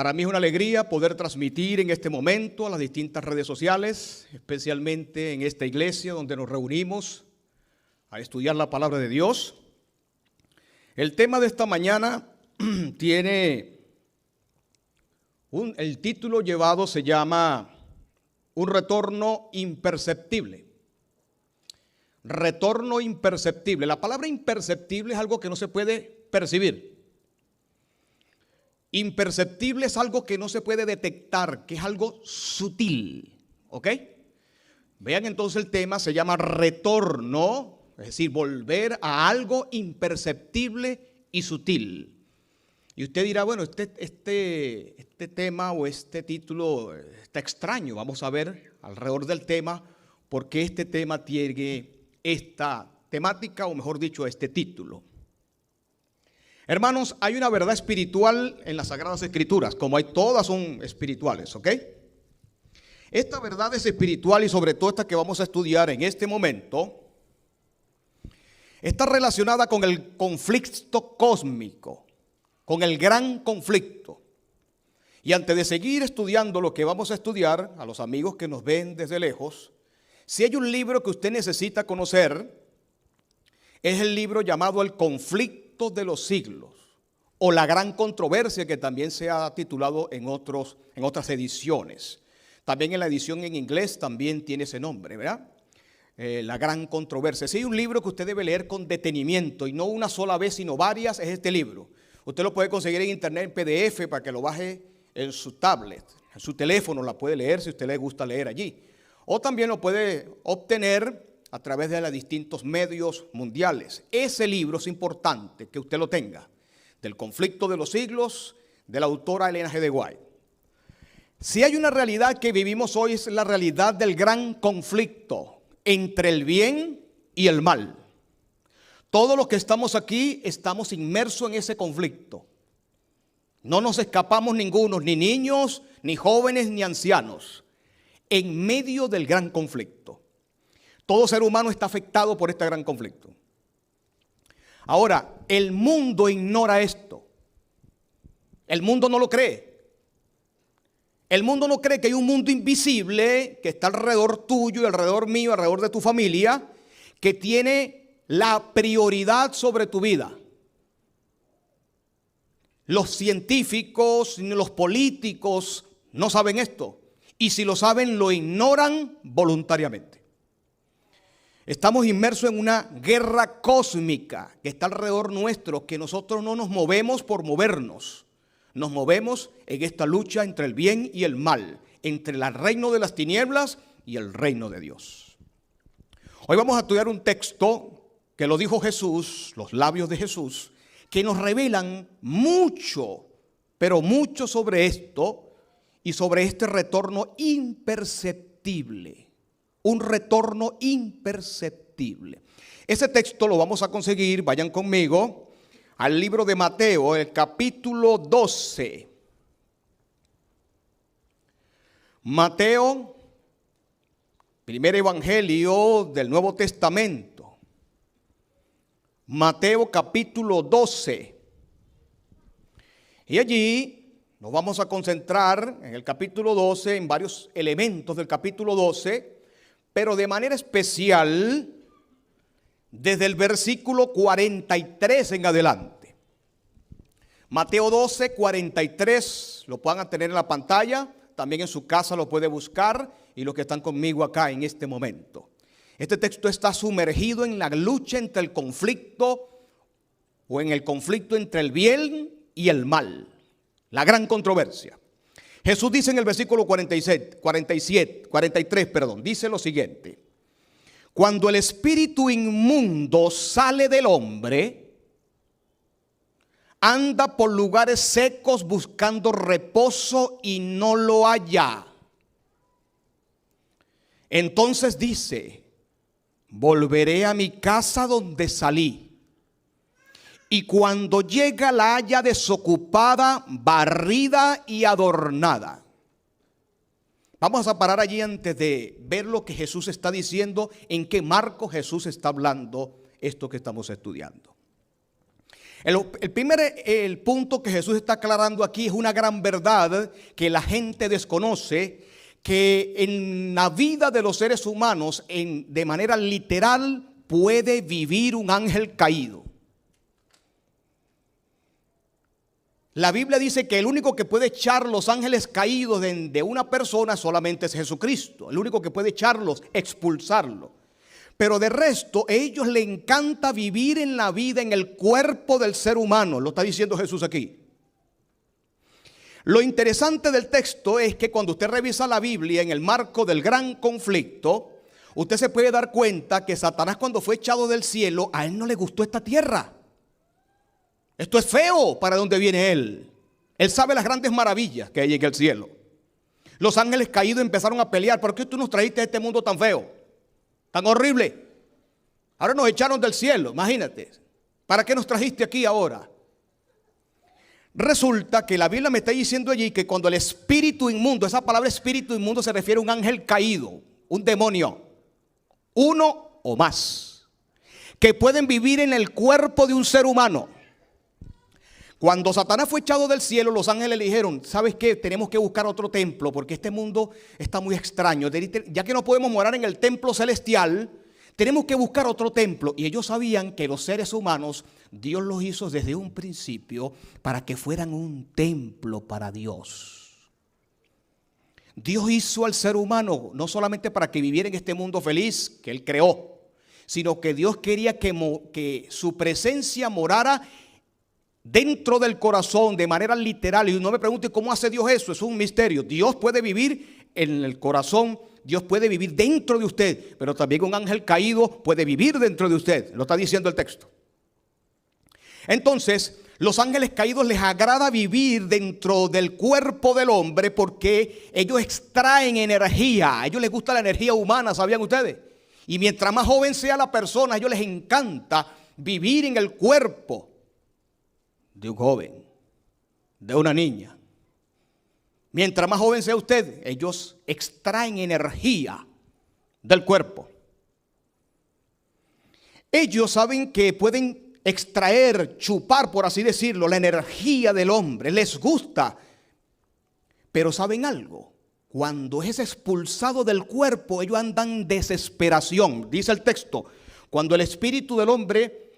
Para mí es una alegría poder transmitir en este momento a las distintas redes sociales, especialmente en esta iglesia donde nos reunimos a estudiar la palabra de Dios. El tema de esta mañana tiene el título llevado se llama Un retorno imperceptible. Retorno imperceptible. La palabra imperceptible es algo que no se puede percibir. Imperceptible es algo que no se puede detectar, que es algo sutil. ¿Ok? Vean entonces el tema, se llama retorno, es decir, volver a algo imperceptible y sutil. Y usted dirá, bueno, este tema o este título está extraño. Vamos a ver alrededor del tema por qué este tema tiene esta temática, o mejor dicho, este título. Hermanos, hay una verdad espiritual en las Sagradas Escrituras, como hay todas son espirituales, ¿ok? Esta verdad es espiritual y sobre todo esta que vamos a estudiar en este momento está relacionada con el conflicto cósmico, con el gran conflicto. Y antes de seguir estudiando lo que vamos a estudiar, a los amigos que nos ven desde lejos, si hay un libro que usted necesita conocer, es el libro llamado El conflicto de los siglos, o La gran controversia, que también se ha titulado en otras ediciones. También en la edición en inglés también tiene ese nombre, ¿verdad? La gran controversia. Si hay un libro que usted debe leer con detenimiento, y no una sola vez, sino varias, es este libro. Usted lo puede conseguir en internet en PDF para que lo baje en su tablet, en su teléfono la puede leer si a usted le gusta leer allí. O también lo puede obtener a través de los distintos medios mundiales. Ese libro es importante que usted lo tenga, del conflicto de los siglos, de la autora Ellen G. White. Si hay una realidad que vivimos hoy, es la realidad del gran conflicto entre el bien y el mal. Todos los que estamos aquí estamos inmersos en ese conflicto. No nos escapamos ninguno, ni niños, ni jóvenes, ni ancianos, en medio del gran conflicto. Todo ser humano está afectado por este gran conflicto. Ahora, el mundo ignora esto. El mundo no lo cree. El mundo no cree que hay un mundo invisible que está alrededor tuyo, alrededor mío, alrededor de tu familia, que tiene la prioridad sobre tu vida. Los científicos, los políticos no saben esto. Y si lo saben, lo ignoran voluntariamente. Estamos inmersos en una guerra cósmica que está alrededor nuestro, que nosotros no nos movemos por movernos. Nos movemos en esta lucha entre el bien y el mal, entre el reino de las tinieblas y el reino de Dios. Hoy vamos a estudiar un texto que lo dijo Jesús, los labios de Jesús, que nos revelan mucho, pero mucho sobre esto y sobre este retorno imperceptible. Un retorno imperceptible. Ese texto lo vamos a conseguir, vayan conmigo, al libro de Mateo, el capítulo 12. Mateo, primer evangelio del Nuevo Testamento. Mateo capítulo 12. Y allí nos vamos a concentrar en el capítulo 12, en varios elementos del capítulo 12, pero de manera especial desde el versículo 43 en adelante. Mateo 12, 43, lo puedan tener en la pantalla, también en su casa lo puede buscar, y los que están conmigo acá en este momento. Este texto está sumergido en la lucha entre el conflicto, o en el conflicto entre el bien y el mal, la gran controversia. Jesús dice en el versículo 43, dice lo siguiente: cuando el espíritu inmundo sale del hombre, anda por lugares secos buscando reposo y no lo halla. Entonces dice: volveré a mi casa donde salí. Y cuando llega la halla desocupada, barrida y adornada. Vamos a parar allí antes de ver lo que Jesús está diciendo, en qué marco Jesús está hablando esto que estamos estudiando. El punto que Jesús está aclarando aquí es una gran verdad que la gente desconoce, que en la vida de los seres humanos, de manera literal, puede vivir un ángel caído. La Biblia dice que el único que puede echar los ángeles caídos de una persona solamente es Jesucristo. El único que puede echarlos, expulsarlo. Pero de resto, a ellos les encanta vivir en la vida, en el cuerpo del ser humano. Lo está diciendo Jesús aquí. Lo interesante del texto es que cuando usted revisa la Biblia en el marco del gran conflicto, usted se puede dar cuenta que Satanás, cuando fue echado del cielo, a él no le gustó esta tierra. Esto es feo para donde viene él. Él sabe las grandes maravillas que hay en el cielo. Los ángeles caídos empezaron a pelear. ¿Por qué tú nos trajiste a este mundo tan feo? Tan horrible. Ahora nos echaron del cielo, imagínate. ¿Para qué nos trajiste aquí ahora? Resulta que la Biblia me está diciendo allí que cuando el espíritu inmundo, esa palabra espíritu inmundo se refiere a un ángel caído, un demonio, uno o más, que pueden vivir en el cuerpo de un ser humano. Cuando Satanás fue echado del cielo, los ángeles le dijeron: ¿sabes qué? Tenemos que buscar otro templo porque este mundo está muy extraño. Ya que no podemos morar en el templo celestial, tenemos que buscar otro templo. Y ellos sabían que los seres humanos, Dios los hizo desde un principio para que fueran un templo para Dios. Dios hizo al ser humano no solamente para que viviera en este mundo feliz que Él creó, sino que Dios quería que su presencia morara dentro del corazón de manera literal. Y no me pregunte cómo hace Dios eso, es un misterio. Dios puede vivir en el corazón, Dios puede vivir dentro de usted, pero también un ángel caído puede vivir dentro de usted. Lo está diciendo el texto. Entonces, los ángeles caídos les agrada vivir dentro del cuerpo del hombre porque ellos extraen energía. A ellos les gusta la energía humana, ¿sabían ustedes? Y mientras más joven sea la persona, a ellos les encanta vivir en el cuerpo de un joven, de una niña. Mientras más joven sea usted, ellos extraen energía del cuerpo. Ellos saben que pueden extraer, chupar, por así decirlo, la energía del hombre. Les gusta. Pero ¿saben algo? Cuando es expulsado del cuerpo, ellos andan en desesperación. Dice el texto, cuando el espíritu del hombre,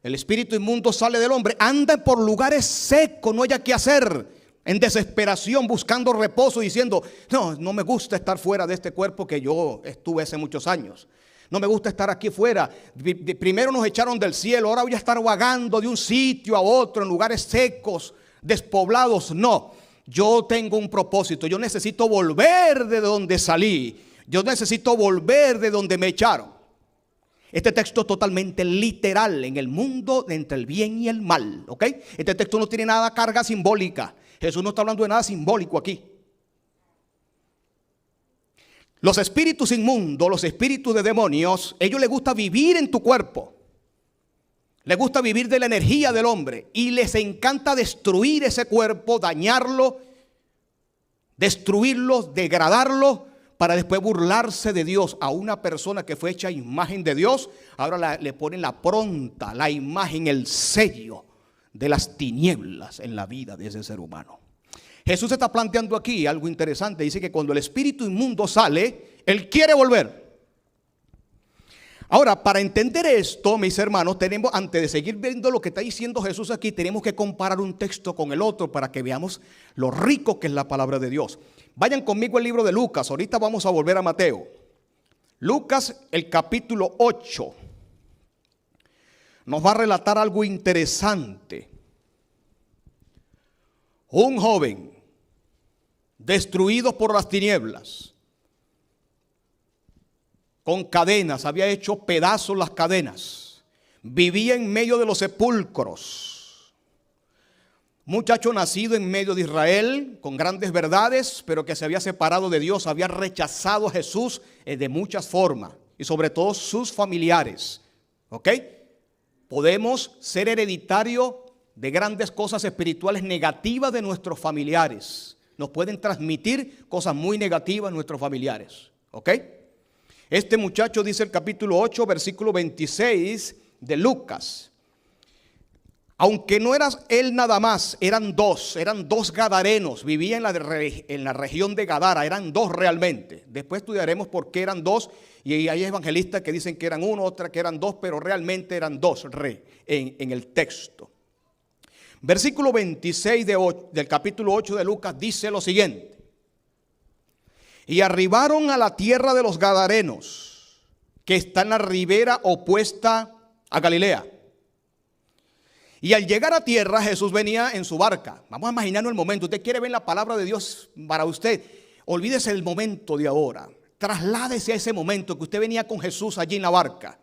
el espíritu inmundo sale del hombre, anda por lugares secos, no haya qué hacer, en desesperación, buscando reposo, diciendo: no me gusta estar fuera de este cuerpo que yo estuve hace muchos años. No me gusta estar aquí fuera. Primero nos echaron del cielo, ahora voy a estar vagando de un sitio a otro en lugares secos, despoblados. No, yo tengo un propósito, yo necesito volver de donde salí, yo necesito volver de donde me echaron. Este texto es totalmente literal en el mundo entre el bien y el mal, ¿ok? Este texto no tiene nada carga simbólica. Jesús no está hablando de nada simbólico aquí. Los espíritus inmundos, los espíritus de demonios, ellos les gusta vivir en tu cuerpo. Les gusta vivir de la energía del hombre y les encanta destruir ese cuerpo, dañarlo, destruirlo, degradarlo, para después burlarse de Dios. A una persona que fue hecha a imagen de Dios, ahora le ponen la pronta, la imagen, el sello de las tinieblas en la vida de ese ser humano. Jesús está planteando aquí algo interesante. Dice que cuando el espíritu inmundo sale, él quiere volver. Ahora, para entender esto, mis hermanos, tenemos, antes de seguir viendo lo que está diciendo Jesús aquí, tenemos que comparar un texto con el otro para que veamos lo rico que es la palabra de Dios. Vayan conmigo al libro de Lucas. Ahorita vamos a volver a Mateo. Lucas, el capítulo 8. Nos va a relatar algo interesante. Un joven destruido por las tinieblas, con cadenas, había hecho pedazos las cadenas, vivía en medio de los sepulcros. Muchacho nacido en medio de Israel, con grandes verdades, pero que se había separado de Dios, había rechazado a Jesús de muchas formas, y sobre todo sus familiares. ¿Ok? Podemos ser hereditario de grandes cosas espirituales negativas de nuestros familiares. Nos pueden transmitir cosas muy negativas nuestros familiares. ¿Ok? Este muchacho, dice el capítulo 8, versículo 26 de Lucas: Aunque no era él nada más, eran dos gadarenos, vivían en la región de Gadara, eran dos realmente. Después estudiaremos por qué eran dos, y hay evangelistas que dicen que eran uno, otra que eran dos, pero realmente eran dos en el texto. Versículo 26 del capítulo 8 de Lucas dice lo siguiente: y arribaron a la tierra de los gadarenos, que está en la ribera opuesta a Galilea. Y al llegar a tierra, Jesús venía en su barca. Vamos a imaginarnos el momento. Usted quiere ver la palabra de Dios para usted. Olvídese el momento de ahora. Trasládese a ese momento que usted venía con Jesús allí en la barca.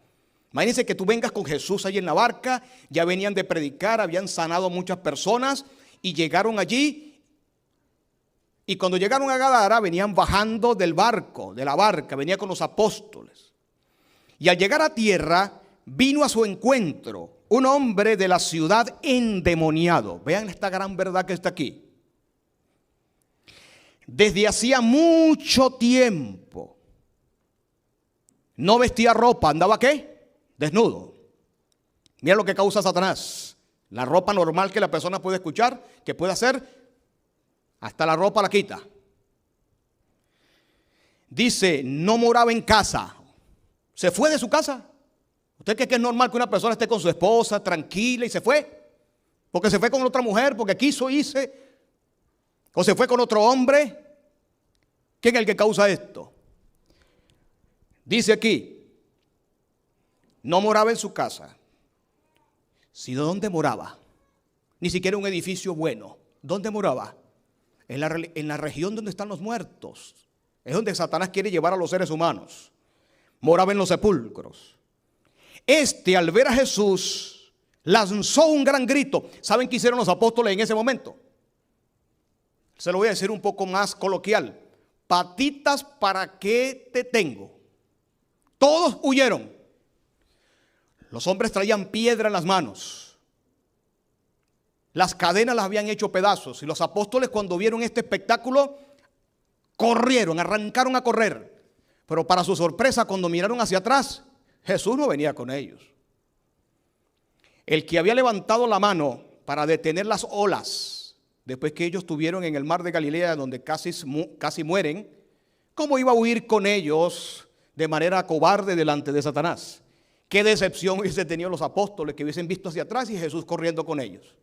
Imagínense que tú vengas con Jesús allí en la barca. Ya venían de predicar, habían sanado a muchas personas y llegaron allí. Y cuando llegaron a Gadara, venían bajando del barco, de la barca, venía con los apóstoles. Y al llegar a tierra, vino a su encuentro un hombre de la ciudad endemoniado. Vean esta gran verdad que está aquí. Desde hacía mucho tiempo no vestía ropa, andaba ¿qué? Desnudo. Mira lo que causa Satanás. La ropa normal que la persona puede escuchar, que puede hacer, hasta la ropa la quita. Dice, no moraba en casa. Se fue de su casa. ¿Usted cree que es normal que una persona esté con su esposa tranquila y se fue? Porque se fue con otra mujer, porque quiso irse. O se fue con otro hombre. ¿Quién es el que causa esto? Dice aquí, no moraba en su casa. ¿Sino dónde moraba? Ni siquiera un edificio bueno. ¿Dónde moraba? En la región donde están los muertos. Es donde Satanás quiere llevar a los seres humanos. Moraba en los sepulcros. Al ver a Jesús, lanzó un gran grito. ¿Saben qué hicieron los apóstoles en ese momento? Se lo voy a decir un poco más coloquial. Patitas, ¿para qué te tengo? Todos huyeron. Los hombres traían piedra en las manos. Las cadenas las habían hecho pedazos. Y los apóstoles, cuando vieron este espectáculo, corrieron, arrancaron a correr. Pero para su sorpresa, cuando miraron hacia atrás, Jesús no venía con ellos. El que había levantado la mano para detener las olas, después que ellos estuvieron en el mar de Galilea, donde casi mueren, ¿cómo iba a huir con ellos de manera cobarde delante de Satanás? Qué decepción hubiesen tenido los apóstoles que hubiesen visto hacia atrás y Jesús corriendo con ellos.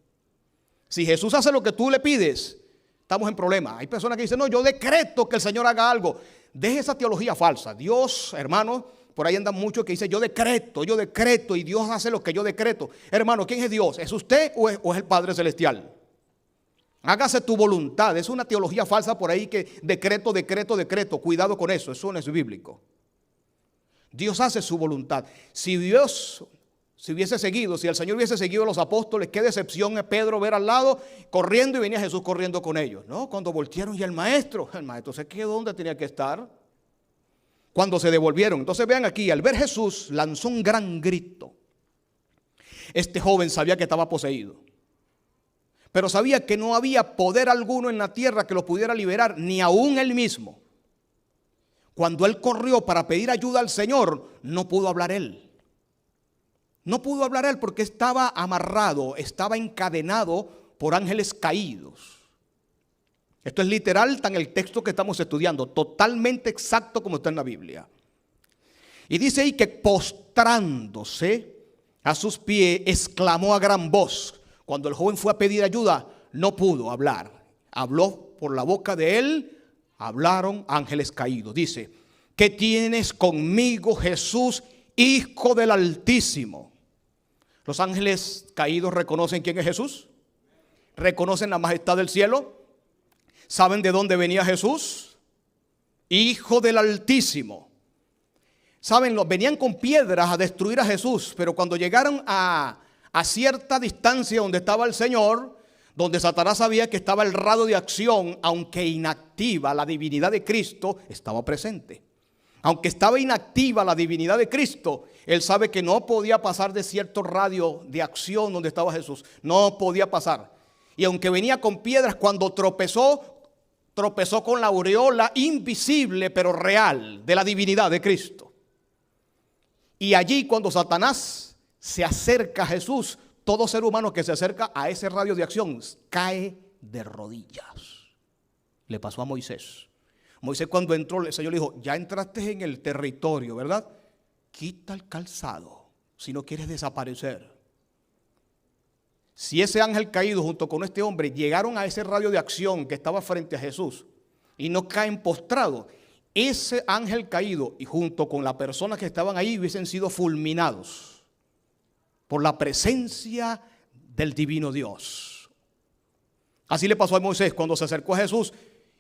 Si Jesús hace lo que tú le pides, estamos en problema. Hay personas que dicen, no, yo decreto que el Señor haga algo. Deje esa teología falsa. Dios, hermano, por ahí andan muchos que dicen, yo decreto, y Dios hace lo que yo decreto. Hermano, ¿quién es Dios? ¿Es usted o es el Padre Celestial? Hágase tu voluntad. Es una teología falsa por ahí que decreto. Cuidado con eso, eso no es bíblico. Dios hace su voluntad. Si el Señor hubiese seguido a los apóstoles, qué decepción es Pedro ver al lado corriendo y venía Jesús corriendo con ellos. No, cuando voltearon y el maestro se quedó donde tenía que estar. Cuando se devolvieron, entonces vean aquí, al ver Jesús lanzó un gran grito. Este joven sabía que estaba poseído, pero sabía que no había poder alguno en la tierra que lo pudiera liberar, ni aún él mismo. Cuando él corrió para pedir ayuda al Señor, no pudo hablar él. No pudo hablar él porque estaba amarrado, estaba encadenado por ángeles caídos. Esto es literal, está en el texto que estamos estudiando, totalmente exacto como está en la Biblia. Y dice ahí que postrándose a sus pies, exclamó a gran voz. Cuando el joven fue a pedir ayuda, no pudo hablar. Habló por la boca de él, hablaron ángeles caídos. Dice, ¿qué tienes conmigo, Jesús, Hijo del Altísimo? Los ángeles caídos reconocen quién es Jesús. Reconocen la majestad del cielo. ¿Saben de dónde venía Jesús? Hijo del Altísimo. ¿Saben? Venían con piedras a destruir a Jesús, pero cuando llegaron a cierta distancia donde estaba el Señor, donde Satanás sabía que estaba el radio de acción, aunque inactiva, la divinidad de Cristo estaba presente. Aunque estaba inactiva la divinidad de Cristo, él sabe que no podía pasar de cierto radio de acción donde estaba Jesús. No podía pasar. Y aunque venía con piedras, cuando tropezó con la aureola invisible pero real de la divinidad de Cristo. Y allí cuando Satanás se acerca a Jesús, todo ser humano que se acerca a ese radio de acción cae de rodillas. Le pasó a Moisés. Moisés cuando entró, el Señor le dijo, ya entraste en el territorio, ¿verdad? Quita el calzado si no quieres desaparecer. Si ese ángel caído junto con este hombre llegaron a ese radio de acción que estaba frente a Jesús y no caen postrados, ese ángel caído y junto con las personas que estaban ahí hubiesen sido fulminados por la presencia del divino Dios. Así le pasó a Moisés cuando se acercó a Jesús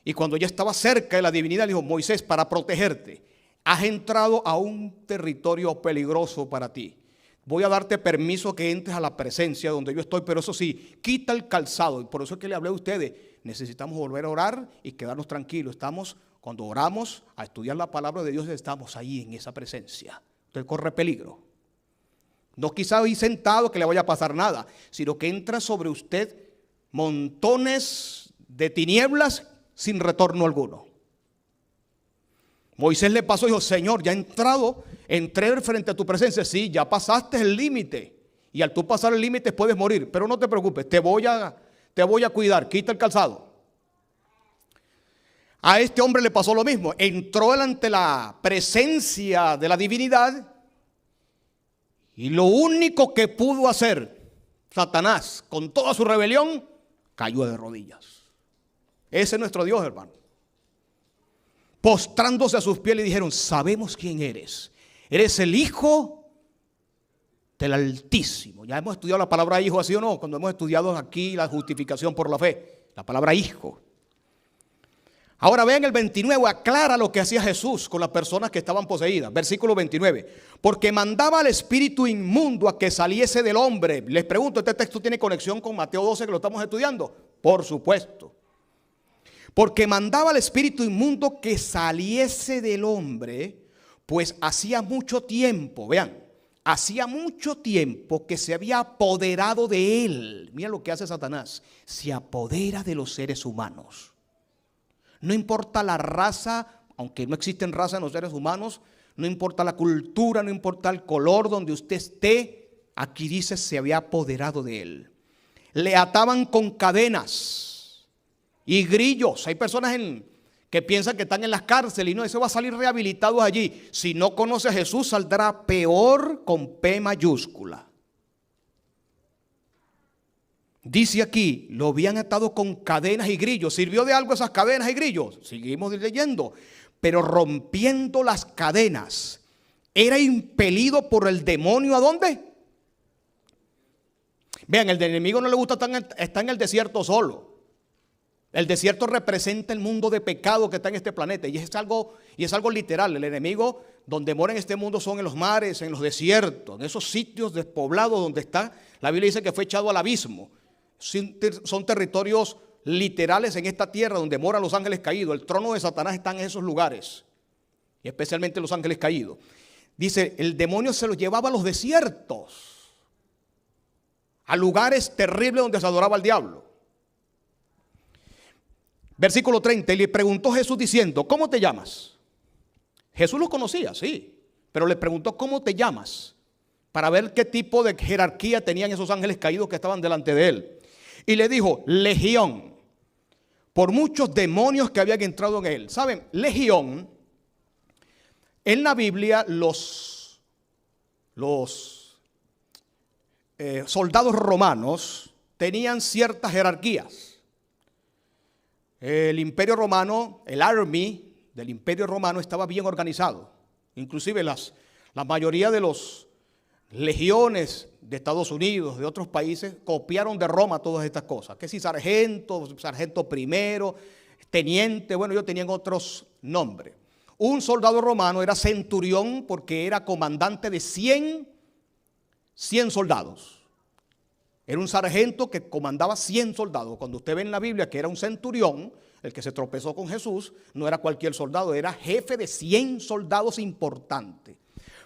y cuando ya estaba cerca de la divinidad le dijo, Moisés, para protegerte, has entrado a un territorio peligroso para ti. Voy a darte permiso que entres a la presencia donde yo estoy, pero eso sí, quita el calzado. Y por eso es que le hablé a ustedes, necesitamos volver a orar y quedarnos tranquilos. Cuando oramos a estudiar la palabra de Dios, estamos ahí en esa presencia. Usted corre peligro. No quizá ahí sentado que le vaya a pasar nada, sino que entra sobre usted montones de tinieblas sin retorno alguno. Moisés le pasó y dijo, Señor, ya entré frente a tu presencia. Sí, ya pasaste el límite. Y al tú pasar el límite puedes morir. Pero no te preocupes, te voy a cuidar. Quita el calzado. A este hombre le pasó lo mismo. Entró ante la presencia de la divinidad. Y lo único que pudo hacer Satanás con toda su rebelión, cayó de rodillas. Ese es nuestro Dios, hermano. Postrándose a sus pies le dijeron, sabemos quién eres. Eres el Hijo del Altísimo. Ya hemos estudiado la palabra hijo, ¿así o no? Cuando hemos estudiado aquí la justificación por la fe. La palabra hijo. Ahora vean el 29, aclara lo que hacía Jesús con las personas que estaban poseídas. Versículo 29. Porque mandaba al espíritu inmundo a que saliese del hombre. Les pregunto, ¿este texto tiene conexión con Mateo 12 que lo estamos estudiando? Por supuesto. Porque mandaba al espíritu inmundo que saliese del hombre, pues hacía mucho tiempo, vean, hacía mucho tiempo que se había apoderado de él. Mira lo que hace Satanás, se apodera de los seres humanos. No importa la raza, aunque no existen razas en los seres humanos, no importa la cultura, no importa el color donde usted esté, aquí dice se había apoderado de él. Le ataban con cadenas y grillos. Hay personas que piensan que están en las cárceles y no, eso va a salir rehabilitado allí. Si no conoce a Jesús, saldrá peor con P mayúscula. Dice aquí, lo habían atado con cadenas y grillos. ¿Sirvió de algo esas cadenas y grillos? Seguimos leyendo. Pero rompiendo las cadenas, era impelido por el demonio. ¿A dónde? Vean, el enemigo no le gusta estar en el desierto solo. El desierto representa el mundo de pecado que está en este planeta y es algo literal. El enemigo donde mora en este mundo son en los mares, en los desiertos, en esos sitios despoblados donde está. La Biblia dice que fue echado al abismo. Son territorios literales en esta tierra donde moran los ángeles caídos. El trono de Satanás está en esos lugares y especialmente los ángeles caídos. Dice, el demonio se los llevaba a los desiertos, a lugares terribles donde se adoraba al diablo. Versículo 30, y le preguntó Jesús diciendo, ¿cómo te llamas? Jesús lo conocía, sí, pero le preguntó, ¿cómo te llamas? Para ver qué tipo de jerarquía tenían esos ángeles caídos que estaban delante de él. Y le dijo, Legión, por muchos demonios que habían entrado en él. ¿Saben? Legión, en la Biblia los soldados romanos tenían ciertas jerarquías. El imperio romano, el army del imperio romano estaba bien organizado. Inclusive la mayoría de los legiones de Estados Unidos, de otros países, copiaron de Roma todas estas cosas. Que si sargento primero, teniente, bueno, ellos tenían otros nombres. Un soldado romano era centurión porque era comandante de 100 soldados. Era un sargento que comandaba 100 soldados. Cuando usted ve en la Biblia que era un centurión, el que se tropezó con Jesús, no era cualquier soldado, era jefe de 100 soldados importantes.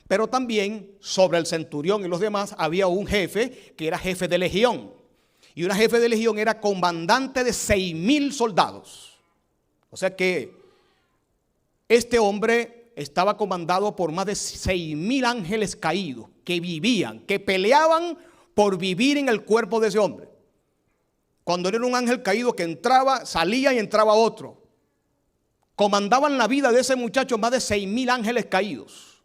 Pero también sobre el centurión y los demás había un jefe que era jefe de legión. Y una jefe de legión era comandante de 6,000 soldados. O sea que este hombre estaba comandado por más de 6,000 ángeles caídos que vivían, que peleaban por vivir en el cuerpo de ese hombre. Cuando era un ángel caído que entraba, salía y entraba otro. Comandaban la vida de ese muchacho más de 6,000 ángeles caídos.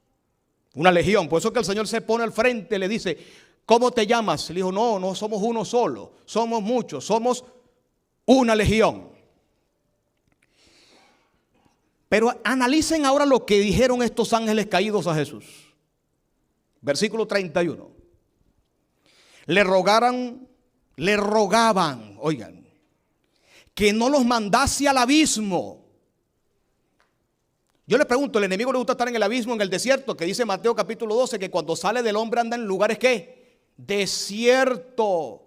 Una legión. Por eso que el Señor se pone al frente y le dice: ¿cómo te llamas? Le dijo: no somos uno solo, somos muchos, somos una legión. Pero analicen ahora lo que dijeron estos ángeles caídos a Jesús. Versículo 31. Le rogaban, oigan, que no los mandase al abismo. Yo les pregunto, ¿el enemigo le gusta estar en el abismo, en el desierto? Que dice Mateo capítulo 12, que cuando sale del hombre anda en lugares, ¿qué? Desierto.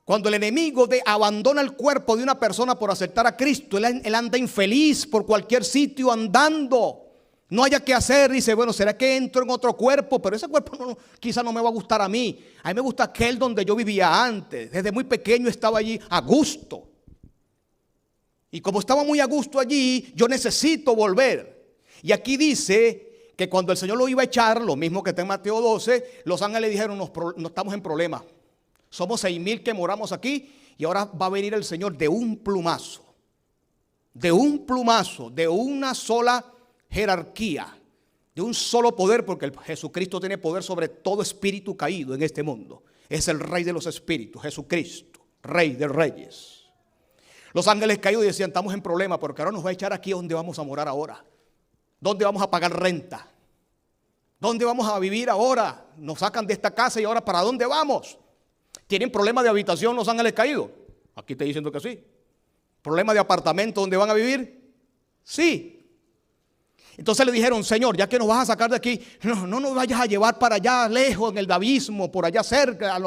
Cuando el enemigo abandona el cuerpo de una persona por aceptar a Cristo, él anda infeliz por cualquier sitio andando. No haya que hacer, dice: bueno, ¿será que entro en otro cuerpo? Pero ese cuerpo quizá no me va a gustar a mí. A mí me gusta aquel donde yo vivía antes. Desde muy pequeño estaba allí a gusto. Y como estaba muy a gusto allí, yo necesito volver. Y aquí dice que cuando el Señor lo iba a echar, lo mismo que está en Mateo 12, los ángeles dijeron: no estamos en problema. Somos 6,000 que moramos aquí y ahora va a venir el Señor de un plumazo. De un plumazo, de una sola jerarquía, de un solo poder, porque Jesucristo tiene poder sobre todo espíritu caído en este mundo. Es el Rey de los espíritus, Jesucristo, Rey de reyes. Los ángeles caídos decían: estamos en problema porque ahora nos va a echar aquí. ¿Dónde vamos a morar ahora? ¿Dónde vamos a pagar renta? ¿Dónde vamos a vivir ahora? Nos sacan de esta casa y ahora ¿para dónde vamos? ¿Tienen problema de habitación los ángeles caídos? Aquí estoy diciendo que sí. ¿Problema de apartamento donde van a vivir? Sí. Entonces le dijeron: Señor, ya que nos vas a sacar de aquí, no nos vayas a llevar para allá lejos, en el abismo, por allá cerca,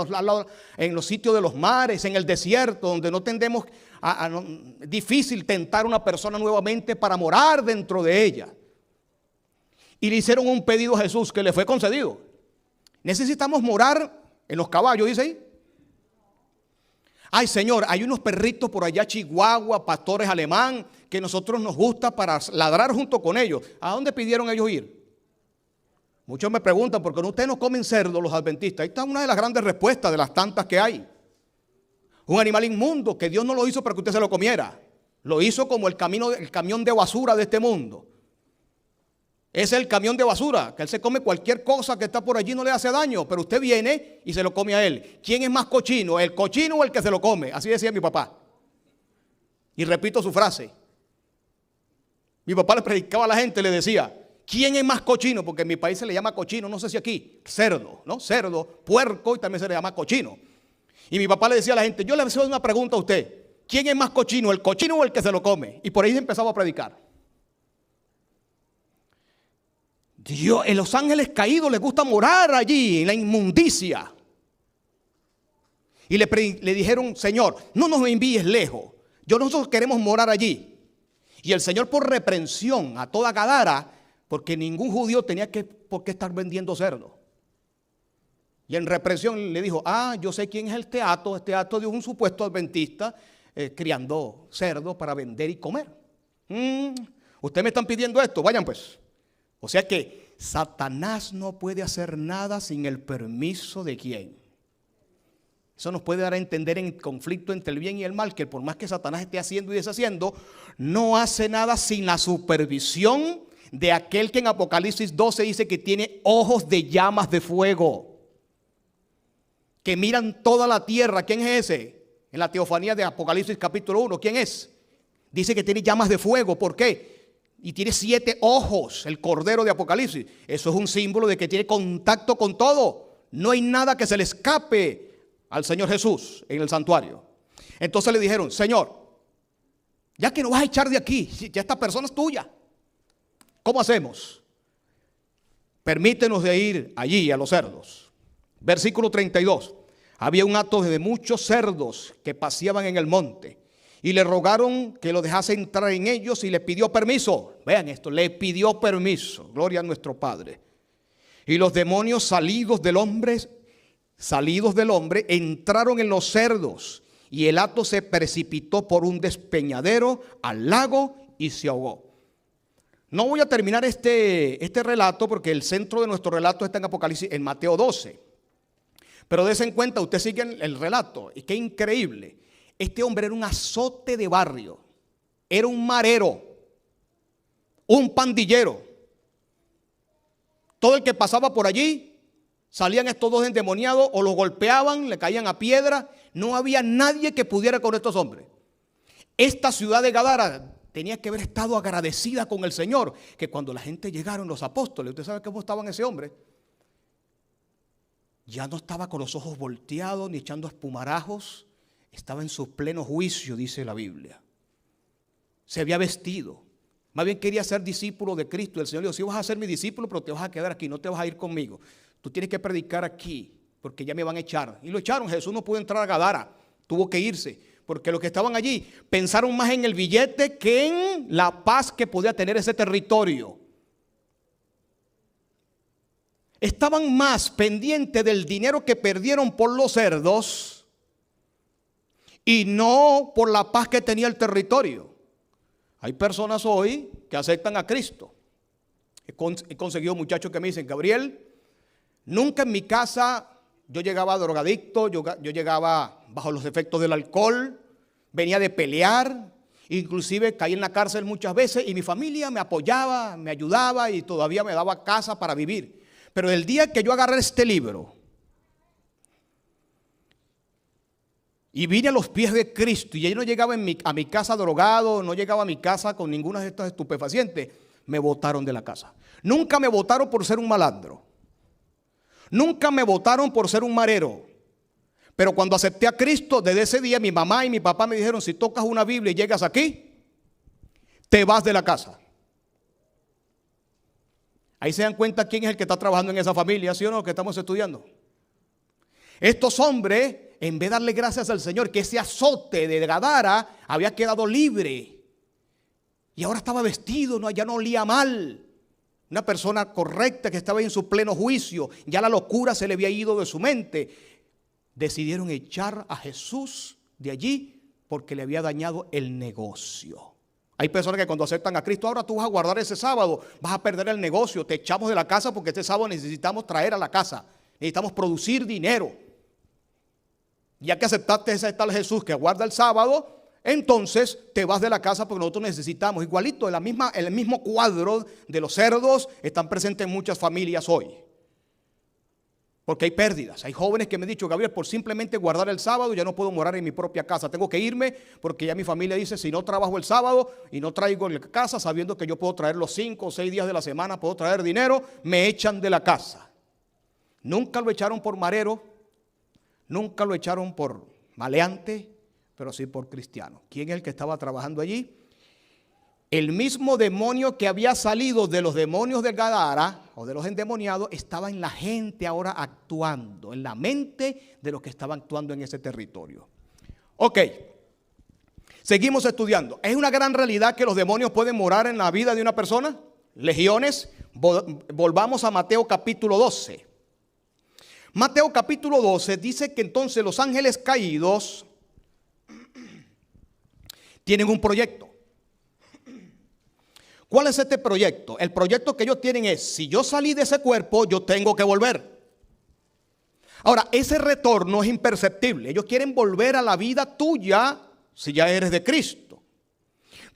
en los sitios de los mares, en el desierto, donde no tendemos difícil tentar a una persona nuevamente para morar dentro de ella. Y le hicieron un pedido a Jesús que le fue concedido. Necesitamos morar en los caballos, dice ahí. Ay, Señor, hay unos perritos por allá, chihuahua, pastores alemán, que nosotros nos gusta para ladrar junto con ellos. ¿A dónde pidieron ellos ir? Muchos me preguntan: ¿por qué ustedes no comen cerdo los adventistas? Ahí está una de las grandes respuestas de las tantas que hay. Un animal inmundo que Dios no lo hizo para que usted se lo comiera. Lo hizo como el camión de basura de este mundo. Es el camión de basura, que él se come cualquier cosa que está por allí, no le hace daño, pero usted viene y se lo come a él. ¿Quién es más cochino, el cochino o el que se lo come? Así decía mi papá. Y repito su frase. Mi papá le predicaba a la gente, le decía: ¿quién es más cochino? Porque en mi país se le llama cochino, no sé si aquí, cerdo, ¿no? Cerdo, puerco, y también se le llama cochino. Y mi papá le decía a la gente: yo le hago una pregunta a usted: ¿quién es más cochino, el cochino o el que se lo come? Y por ahí empezaba a predicar. Dios, en los ángeles caídos les gusta morar allí, en la inmundicia. Y le dijeron: Señor, no nos envíes lejos. Nosotros queremos morar allí. Y el Señor, por reprensión a toda Gadara, porque ningún judío tenía por qué estar vendiendo cerdo. Y en reprensión le dijo: yo sé quién es este acto de un supuesto adventista criando cerdo para vender y comer. Ustedes me están pidiendo esto, vayan pues. O sea que Satanás no puede hacer nada sin el permiso de ¿quién? Eso nos puede dar a entender en conflicto entre el bien y el mal, que por más que Satanás esté haciendo y deshaciendo, no hace nada sin la supervisión de aquel que en Apocalipsis 12 dice que tiene ojos de llamas de fuego, que miran toda la tierra. ¿Quién es ese? En la teofanía de Apocalipsis capítulo 1, ¿quién es? Dice que tiene llamas de fuego. ¿Por qué? Y tiene 7 ojos, el cordero de Apocalipsis. Eso es un símbolo de que tiene contacto con todo. No hay nada que se le escape al Señor Jesús en el santuario. Entonces le dijeron: Señor, ya que nos vas a echar de aquí, ya esta persona es tuya, ¿cómo hacemos? Permítenos de ir allí a los cerdos. Versículo 32. Había un hato de muchos cerdos que paseaban en el monte. Y le rogaron que lo dejase entrar en ellos y le pidió permiso. Vean esto, le pidió permiso. Gloria a nuestro Padre. Y los demonios salidos del hombre, entraron en los cerdos. Y el hato se precipitó por un despeñadero al lago y se ahogó. No voy a terminar este relato porque el centro de nuestro relato está en Apocalipsis, en Mateo 12. Pero dése en cuenta, usted sigue el relato, y qué increíble. Este hombre era un azote de barrio, era un marero, un pandillero. Todo el que pasaba por allí, salían estos dos endemoniados, o los golpeaban, le caían a piedra. No había nadie que pudiera con estos hombres. Esta ciudad de Gadara tenía que haber estado agradecida con el Señor, que cuando la gente llegaron, los apóstoles, usted sabe cómo estaban ese hombre. Ya no estaba con los ojos volteados ni echando espumarajos, estaba en su pleno juicio, dice la Biblia. Se había vestido, más bien quería ser discípulo de Cristo. El Señor le dijo: sí vas a ser mi discípulo, pero te vas a quedar aquí, no te vas a ir conmigo. Tú tienes que predicar aquí, porque ya me van a echar. Y lo echaron. Jesús no pudo entrar a Gadara, tuvo que irse, porque los que estaban allí pensaron más en el billete que en la paz que podía tener ese territorio. Estaban más pendientes del dinero que perdieron por los cerdos y no por la paz que tenía el territorio. Hay personas hoy que aceptan a Cristo. He conseguido muchachos que me dicen: Gabriel, nunca en mi casa yo llegaba drogadicto, yo llegaba bajo los efectos del alcohol, venía de pelear, inclusive caí en la cárcel muchas veces y mi familia me apoyaba, me ayudaba y todavía me daba casa para vivir. Pero el día que yo agarré este libro y vine a los pies de Cristo, y yo no llegaba a mi casa drogado, no llegaba a mi casa con ninguna de estas estupefacientes, me botaron de la casa. Nunca me botaron por ser un malandro, nunca me botaron por ser un marero. Pero cuando acepté a Cristo, desde ese día mi mamá y mi papá me dijeron: si tocas una Biblia y llegas aquí, te vas de la casa. Ahí se dan cuenta quién es el que está trabajando en esa familia, ¿sí o no? Que estamos estudiando. Estos hombres, en vez de darle gracias al Señor, que ese azote de Gadara había quedado libre y ahora estaba vestido, ya no olía mal. Una persona correcta que estaba en su pleno juicio, ya la locura se le había ido de su mente. Decidieron echar a Jesús de allí porque le había dañado el negocio. Hay personas que cuando aceptan a Cristo: ahora tú vas a guardar ese sábado, vas a perder el negocio, te echamos de la casa porque este sábado necesitamos traer a la casa, necesitamos producir dinero. Ya que aceptaste ese tal Jesús que guarda el sábado, entonces te vas de la casa porque nosotros necesitamos. Igualito, el mismo cuadro de los cerdos están presentes en muchas familias hoy. Porque hay pérdidas. Hay jóvenes que me han dicho: Gabriel, por simplemente guardar el sábado ya no puedo morar en mi propia casa. Tengo que irme porque ya mi familia dice: si no trabajo el sábado y no traigo en la casa, sabiendo que yo puedo traer los 5 o 6 días de la semana, puedo traer dinero, me echan de la casa. Nunca lo echaron por marero, nunca lo echaron por maleante, pero sí por cristiano. ¿Quién es el que estaba trabajando allí? El mismo demonio que había salido de los demonios de Gadara o de los endemoniados estaba en la gente ahora actuando, en la mente de los que estaban actuando en ese territorio. Ok, seguimos estudiando. ¿Es una gran realidad que los demonios pueden morar en la vida de una persona? Legiones. Volvamos a Mateo capítulo 12. Mateo capítulo 12 dice que entonces los ángeles caídos tienen un proyecto. ¿Cuál es este proyecto? El proyecto que ellos tienen es: si yo salí de ese cuerpo, yo tengo que volver. Ahora, ese retorno es imperceptible. Ellos quieren volver a la vida tuya si ya eres de Cristo.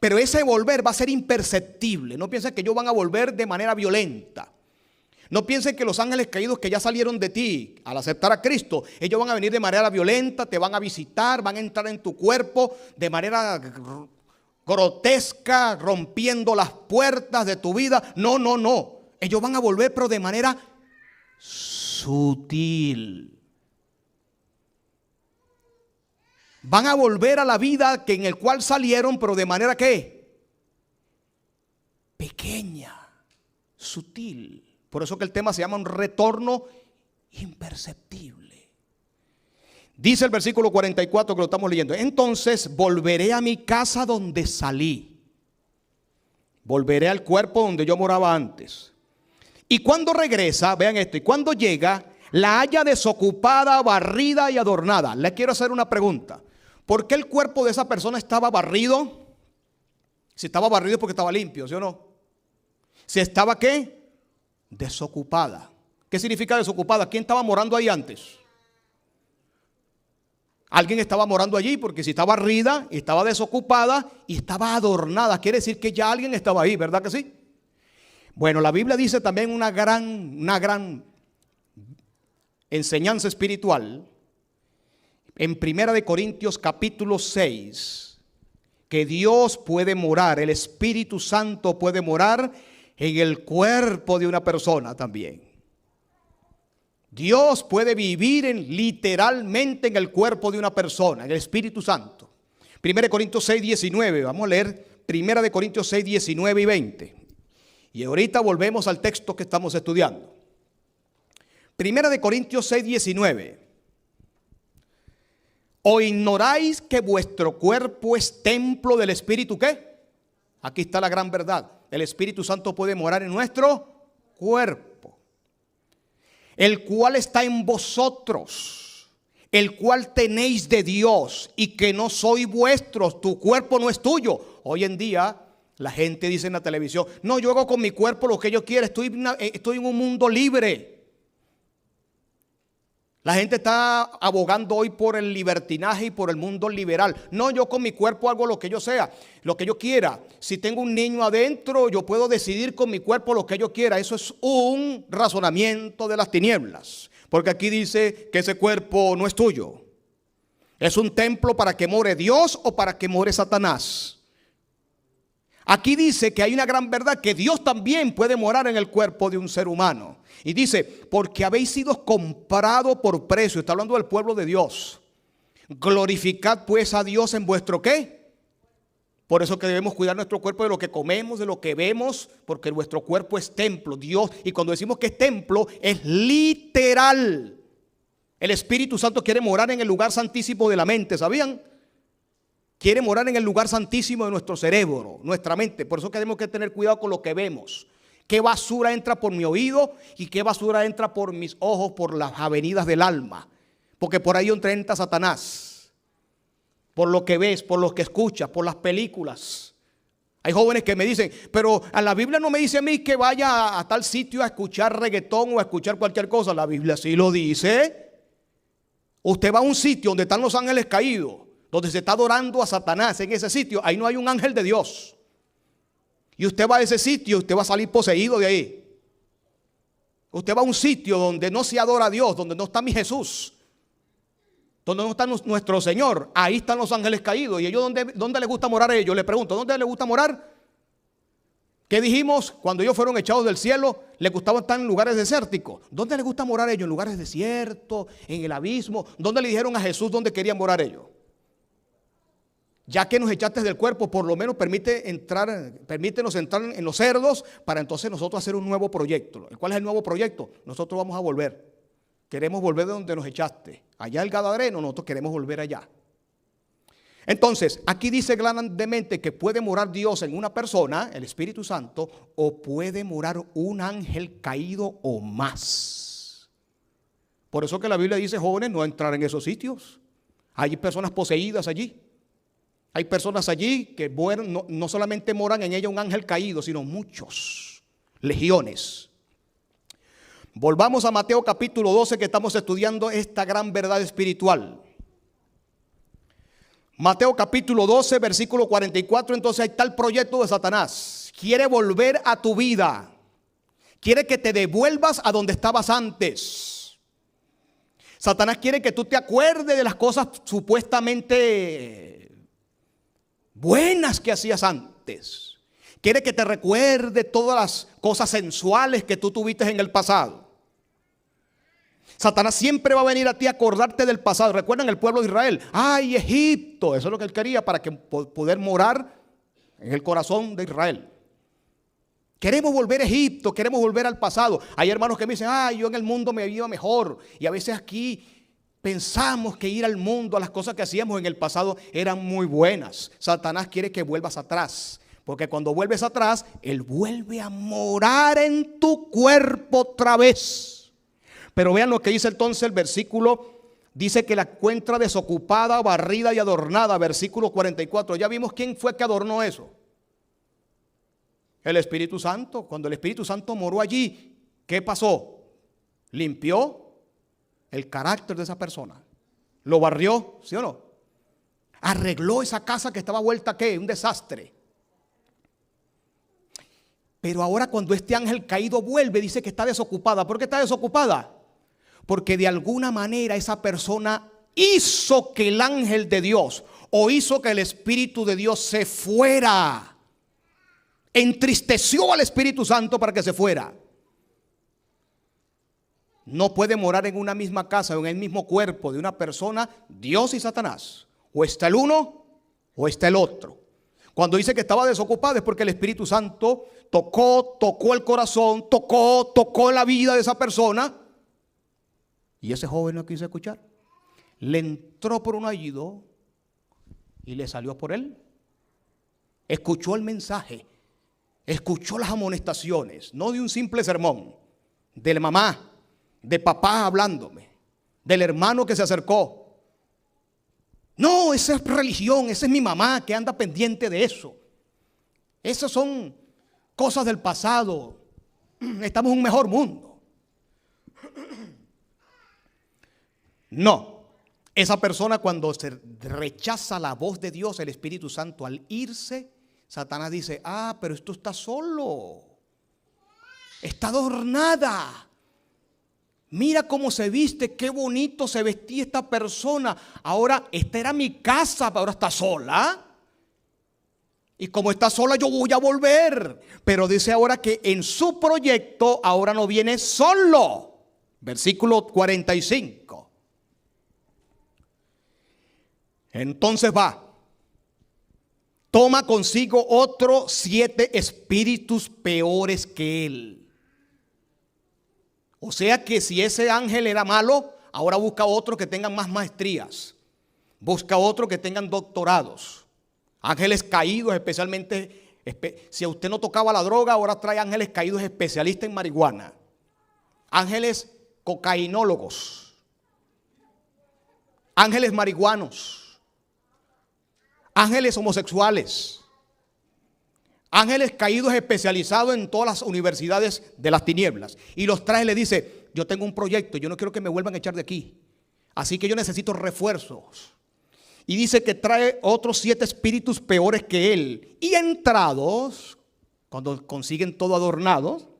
Pero ese volver va a ser imperceptible. No piensen que ellos van a volver de manera violenta. No piensen que los ángeles caídos que ya salieron de ti al aceptar a Cristo, ellos van a venir de manera violenta, te van a visitar, van a entrar en tu cuerpo de manera grotesca, rompiendo las puertas de tu vida. No, no, no. Ellos van a volver, pero de manera sutil. Van a volver a la vida en el cual salieron, pero de manera ¿qué? Pequeña, sutil. Por eso que el tema se llama un retorno imperceptible. Dice el versículo 44 que lo estamos leyendo: entonces volveré a mi casa donde salí. Volveré al cuerpo donde yo moraba antes. Y cuando regresa, vean esto, y cuando llega, la halla desocupada, barrida y adornada. Le quiero hacer una pregunta. ¿Por qué el cuerpo de esa persona estaba barrido? Si estaba barrido es porque estaba limpio, ¿sí o no? Si estaba ¿qué? Desocupada. ¿Qué significa desocupada? ¿Quién estaba morando ahí antes? Alguien estaba morando allí, porque si estaba barrida, estaba desocupada y estaba adornada, quiere decir que ya alguien estaba ahí, ¿verdad que sí? Bueno, la Biblia dice también una gran enseñanza espiritual en Primera de Corintios capítulo 6, que Dios puede morar, el Espíritu Santo puede morar en el cuerpo de una persona también. Dios puede vivir literalmente en el cuerpo de una persona, en el Espíritu Santo. 1 Corintios 6, 19, vamos a leer 1 Corintios 6, 19 y 20. Y ahorita volvemos al texto que estamos estudiando. 1 Corintios 6, 19. ¿O ignoráis que vuestro cuerpo es templo del Espíritu qué? Aquí está la gran verdad. El Espíritu Santo puede morar en nuestro cuerpo, el cual está en vosotros, el cual tenéis de Dios, y que no sois vuestros. Tu cuerpo no es tuyo. Hoy en día la gente dice en la televisión: no, yo hago con mi cuerpo lo que yo quiera, estoy en un mundo libre. La gente está abogando hoy por el libertinaje y por el mundo liberal. No, yo con mi cuerpo hago lo que yo sea, lo que yo quiera. Si tengo un niño adentro, yo puedo decidir con mi cuerpo lo que yo quiera. Eso es un razonamiento de las tinieblas, porque aquí dice que ese cuerpo no es tuyo. ¿Es un templo para que more Dios o para que more Satanás? Aquí dice que hay una gran verdad, que Dios también puede morar en el cuerpo de un ser humano. Y dice: porque habéis sido comprados por precio. Está hablando del pueblo de Dios. Glorificad pues a Dios en vuestro ¿qué? Por eso que debemos cuidar nuestro cuerpo de lo que comemos, de lo que vemos, porque nuestro cuerpo es templo. Dios, y cuando decimos que es templo, es literal. El Espíritu Santo quiere morar en el lugar santísimo de la mente, ¿sabían? Quiere morar en el lugar santísimo de nuestro cerebro, nuestra mente. Por eso tenemos que tener cuidado con lo que vemos. ¿Qué basura entra por mi oído y qué basura entra por mis ojos, por las avenidas del alma? Porque por ahí entra Satanás. Por lo que ves, por lo que escuchas, por las películas. Hay jóvenes que me dicen: pero a la Biblia no me dice a mí que vaya a tal sitio a escuchar reggaetón o a escuchar cualquier cosa. La Biblia sí lo dice. Usted va a un sitio donde están los ángeles caídos, donde se está adorando a Satanás. En ese sitio, ahí no hay un ángel de Dios. Y usted va a ese sitio, usted va a salir poseído de ahí. Usted va a un sitio donde no se adora a Dios, donde no está mi Jesús, donde no está nuestro Señor. Ahí están los ángeles caídos. ¿Y ellos dónde les gusta morar a ellos? Le pregunto, ¿dónde les gusta morar? ¿Qué dijimos? Cuando ellos fueron echados del cielo, les gustaba estar en lugares desérticos. ¿Dónde les gusta morar a ellos? En lugares desiertos, en el abismo. ¿Dónde le dijeron a Jesús dónde querían morar ellos? Ya que nos echaste del cuerpo, por lo menos permítenos entrar en los cerdos, para entonces nosotros hacer un nuevo proyecto. ¿Cuál es el nuevo proyecto? Nosotros vamos a volver. Queremos volver de donde nos echaste. Allá el Gadareno, nosotros queremos volver allá. Entonces, aquí dice grandemente que puede morar Dios en una persona, el Espíritu Santo, o puede morar un ángel caído o más. Por eso que la Biblia dice: jóvenes, no entrar en esos sitios. Hay personas poseídas allí. Hay personas allí que no solamente moran en ella un ángel caído, sino muchos, legiones. Volvamos a Mateo capítulo 12, que estamos estudiando esta gran verdad espiritual. Mateo capítulo 12, versículo 44. Entonces ahí está el proyecto de Satanás. Quiere volver a tu vida. Quiere que te devuelvas a donde estabas antes. Satanás quiere que tú te acuerdes de las cosas supuestamente buenas que hacías antes. Quiere que te recuerde todas las cosas sensuales que tú tuviste en el pasado. Satanás siempre va a venir a ti a acordarte del pasado. ¿Recuerdan el pueblo de Israel? ¡Ay, Egipto! Eso es lo que él quería, para que poder morar en el corazón de Israel. Queremos volver a Egipto, queremos volver al pasado. Hay hermanos que me dicen: ¡ay, yo en el mundo me iba mejor! Y a veces aquí pensamos que ir al mundo, a las cosas que hacíamos en el pasado, eran muy buenas. Satanás quiere que vuelvas atrás, porque cuando vuelves atrás, él vuelve a morar en tu cuerpo otra vez. Pero vean lo que dice entonces el versículo. Dice que la encuentra desocupada, barrida y adornada. Versículo 44. Ya vimos quién fue que adornó eso. El Espíritu Santo. Cuando el Espíritu Santo moró allí, ¿qué pasó? Limpió el carácter de esa persona. lo barrió, ¿sí o no? Arregló esa casa que estaba vuelta, ¿qué? Un desastre. Pero ahora cuando este ángel caído vuelve, dice que está desocupada. ¿Por qué está desocupada? Porque de alguna manera esa persona hizo que el ángel de Dios o hizo que el Espíritu de Dios se fuera. Entristeció al Espíritu Santo para que se fuera. No puede morar en una misma casa o en el mismo cuerpo de una persona Dios y Satanás. O está el uno o está el otro. Cuando dice que estaba desocupada es porque el Espíritu Santo tocó el corazón, tocó la vida de esa persona. Y ese joven no quiso escuchar. Le entró por un oído y le salió por él. Escuchó el mensaje, escuchó las amonestaciones, no de un simple sermón, de la mamá, de papá hablándome, del hermano que se acercó. No, esa es religión, esa es mi mamá que anda pendiente de eso. Esas son cosas del pasado. Estamos en un mejor mundo. No, esa persona cuando se rechaza la voz de Dios, el Espíritu Santo, al irse, Satanás dice, pero esto está solo, está adornada. Mira cómo se viste, qué bonito se vestía esta persona. Ahora, esta era mi casa, ahora está sola. Y como está sola, yo voy a volver. Pero dice ahora que en su proyecto ahora no viene solo. Versículo 45. Entonces va. Toma consigo otros 7 espíritus peores que él. O sea que si ese ángel era malo, ahora busca otro que tengan más maestrías. Busca otro que tengan doctorados. Ángeles caídos, especialmente, si a usted no tocaba la droga, ahora trae ángeles caídos especialistas en marihuana. Ángeles cocainólogos. Ángeles marihuanos. Ángeles homosexuales. Ángeles caídos especializados en todas las universidades de las tinieblas. Y los trae y le dice, yo tengo un proyecto, yo no quiero que me vuelvan a echar de aquí. Así que yo necesito refuerzos. Y dice que trae otros 7 espíritus peores que él. Y entrados, cuando consiguen todo adornado,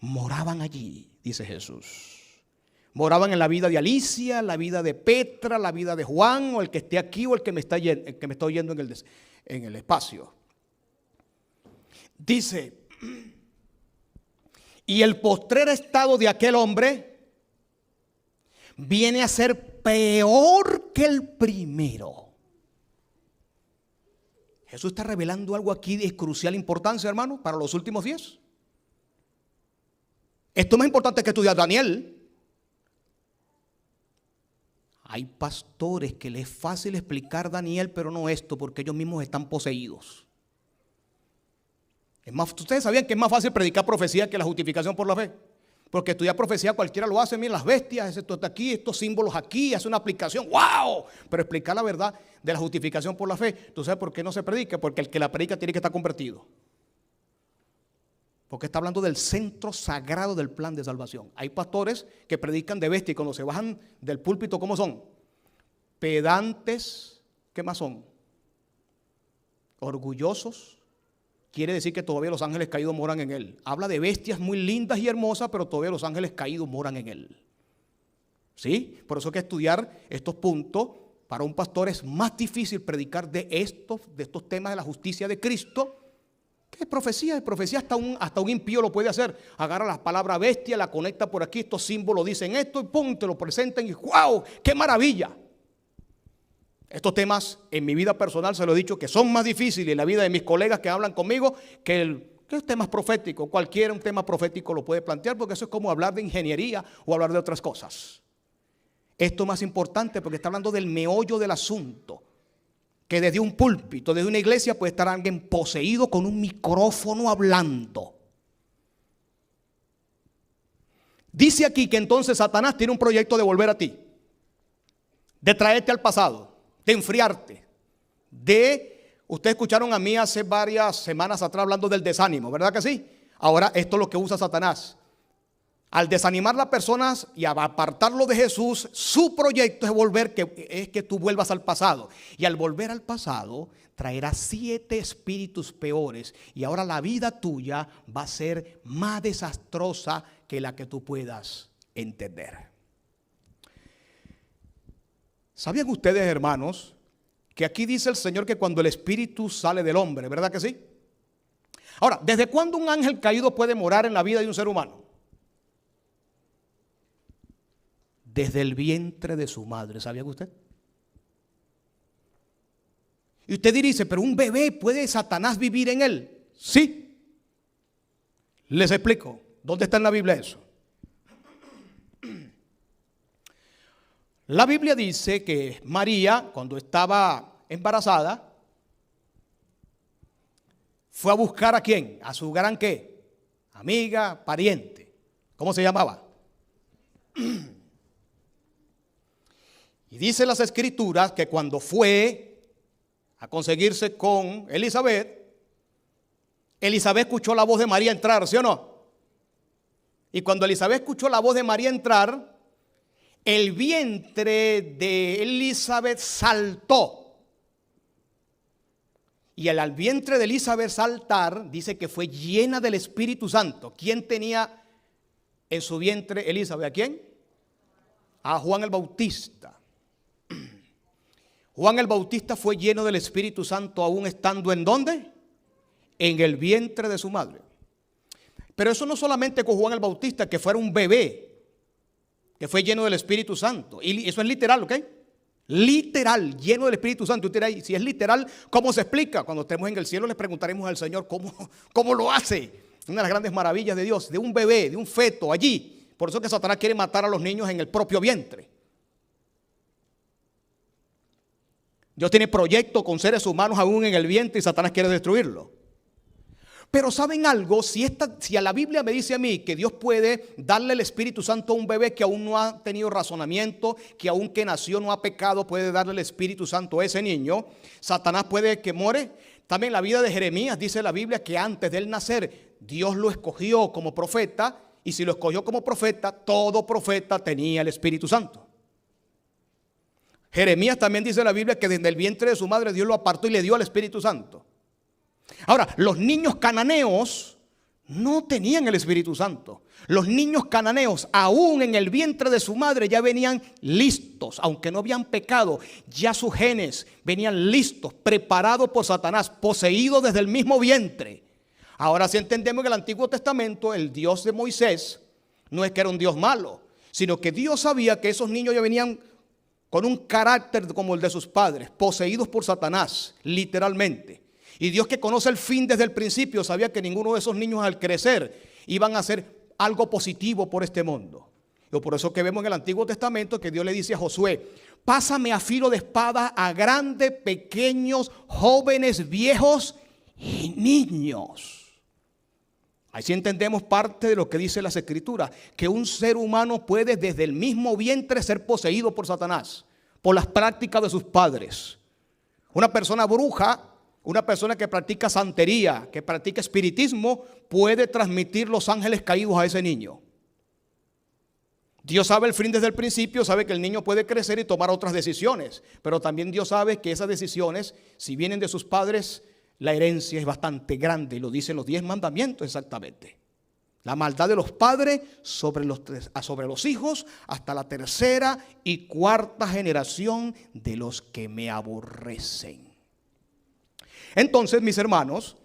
moraban allí, dice Jesús. Moraban en la vida de Alicia, la vida de Petra, la vida de Juan, o el que esté aquí o el que me está oyendo en el espacio. Dice, y el postrer estado de aquel hombre viene a ser peor que el primero. Jesús está revelando algo aquí de crucial importancia, hermano, para los últimos días. Esto es más importante que estudiar Daniel. Hay pastores que les es fácil explicar Daniel, pero no esto, porque ellos mismos están poseídos. Ustedes sabían que es más fácil predicar profecía que la justificación por la fe. Porque estudiar profecía cualquiera lo hace. Miren las bestias, esto está aquí, estos símbolos aquí, hace una aplicación. ¡Wow! Pero explicar la verdad de la justificación por la fe, ¿tú sabes por qué no se predica? Porque el que la predica tiene que estar convertido. Porque está hablando del centro sagrado del plan de salvación. Hay pastores que predican de bestia y cuando se bajan del púlpito, ¿cómo son? Pedantes, ¿qué más son? Orgullosos. Quiere decir que todavía los ángeles caídos moran en él. Habla de bestias muy lindas y hermosas, pero todavía los ángeles caídos moran en él. ¿Sí? Por eso hay que estudiar estos puntos. Para un pastor es más difícil predicar de estos temas de la justicia de Cristo. ¿Qué es profecía? Es profecía hasta un impío lo puede hacer. Agarra la palabra bestia, la conecta por aquí, estos símbolos dicen esto y pum, te lo presentan y ¡wow! ¡Qué maravilla! Estos temas en mi vida personal se lo he dicho que son más difíciles en la vida de mis colegas que hablan conmigo que los temas proféticos. Cualquiera un tema profético lo puede plantear porque eso es como hablar de ingeniería o hablar de otras cosas. Esto es más importante porque está hablando del meollo del asunto. Que desde un púlpito, desde una iglesia puede estar alguien poseído con un micrófono hablando. Dice aquí que entonces Satanás tiene un proyecto de volver a ti. De traerte al pasado. De enfriarte, ustedes escucharon a mí hace varias semanas atrás hablando del desánimo, ¿verdad que sí? Ahora esto es lo que usa Satanás. Al desanimar a las personas y a apartarlo de Jesús, su proyecto es que tú vuelvas al pasado. Y al volver al pasado, traerá 7 espíritus peores. Y ahora la vida tuya va a ser más desastrosa que la que tú puedas entender. ¿Sabían ustedes, hermanos, que aquí dice el Señor que cuando el espíritu sale del hombre, ¿verdad que sí? Ahora, ¿desde cuándo un ángel caído puede morar en la vida de un ser humano? Desde el vientre de su madre, ¿sabía usted? Y usted dice, pero un bebé, ¿puede Satanás vivir en él? Sí. Les explico. ¿Dónde está en la Biblia eso? La Biblia dice que María, cuando estaba embarazada, fue a buscar ¿a quién? A su gran ¿qué? Amiga, pariente. ¿Cómo se llamaba? Y dice las escrituras que cuando fue a conseguirse con Elizabeth, Elizabeth escuchó la voz de María entrar, ¿sí o no? Y cuando Elizabeth escuchó la voz de María entrar, el vientre de Elizabeth saltó. Y al vientre de Elizabeth saltar, dice que fue llena del Espíritu Santo. ¿Quién tenía en su vientre Elizabeth? ¿A quién? A Juan el Bautista. Juan el Bautista fue lleno del Espíritu Santo aún estando ¿en dónde? En el vientre de su madre. Pero eso no solamente con Juan el Bautista, que fuera un bebé, que fue lleno del Espíritu Santo. Y eso es literal, ¿ok? Literal, lleno del Espíritu Santo. Usted dirá, si es literal, ¿cómo se explica? Cuando estemos en el cielo le preguntaremos al Señor cómo lo hace. Una de las grandes maravillas de Dios, de un bebé, de un feto allí. Por eso que Satanás quiere matar a los niños en el propio vientre. Dios tiene proyecto con seres humanos aún en el vientre y Satanás quiere destruirlo. Pero ¿saben algo? Si a la Biblia me dice a mí que Dios puede darle el Espíritu Santo a un bebé que aún no ha tenido razonamiento, que aún que nació no ha pecado, puede darle el Espíritu Santo a ese niño, Satanás puede que muere. También la vida de Jeremías dice la Biblia que antes de él nacer, Dios lo escogió como profeta, y si lo escogió como profeta, todo profeta tenía el Espíritu Santo. Jeremías también dice la Biblia que desde el vientre de su madre Dios lo apartó y le dio al Espíritu Santo. Ahora, los niños cananeos no tenían el Espíritu Santo. Los niños cananeos, aún en el vientre de su madre, ya venían listos, aunque no habían pecado, ya sus genes venían listos, preparados por Satanás, poseídos desde el mismo vientre. Ahora, si entendemos que en el Antiguo Testamento, el Dios de Moisés no es que era un Dios malo, sino que Dios sabía que esos niños ya venían con un carácter como el de sus padres, poseídos por Satanás, literalmente. Y Dios, que conoce el fin desde el principio, sabía que ninguno de esos niños al crecer iban a hacer algo positivo por este mundo. Y por eso que vemos en el Antiguo Testamento que Dios le dice a Josué: pásame a filo de espada a grandes, pequeños, jóvenes, viejos y niños. Ahí sí entendemos parte de lo que dice las Escrituras, que un ser humano puede desde el mismo vientre ser poseído por Satanás, por las prácticas de sus padres. Una persona bruja, una persona que practica santería, que practica espiritismo, puede transmitir los ángeles caídos a ese niño. Dios sabe el fin desde el principio, sabe que el niño puede crecer y tomar otras decisiones, pero también Dios sabe que esas decisiones, si vienen de sus padres, la herencia es bastante grande, y lo dicen los 10 mandamientos exactamente. La maldad de los padres sobre los hijos hasta la tercera y cuarta generación de los que me aborrecen. Entonces, mis hermanos,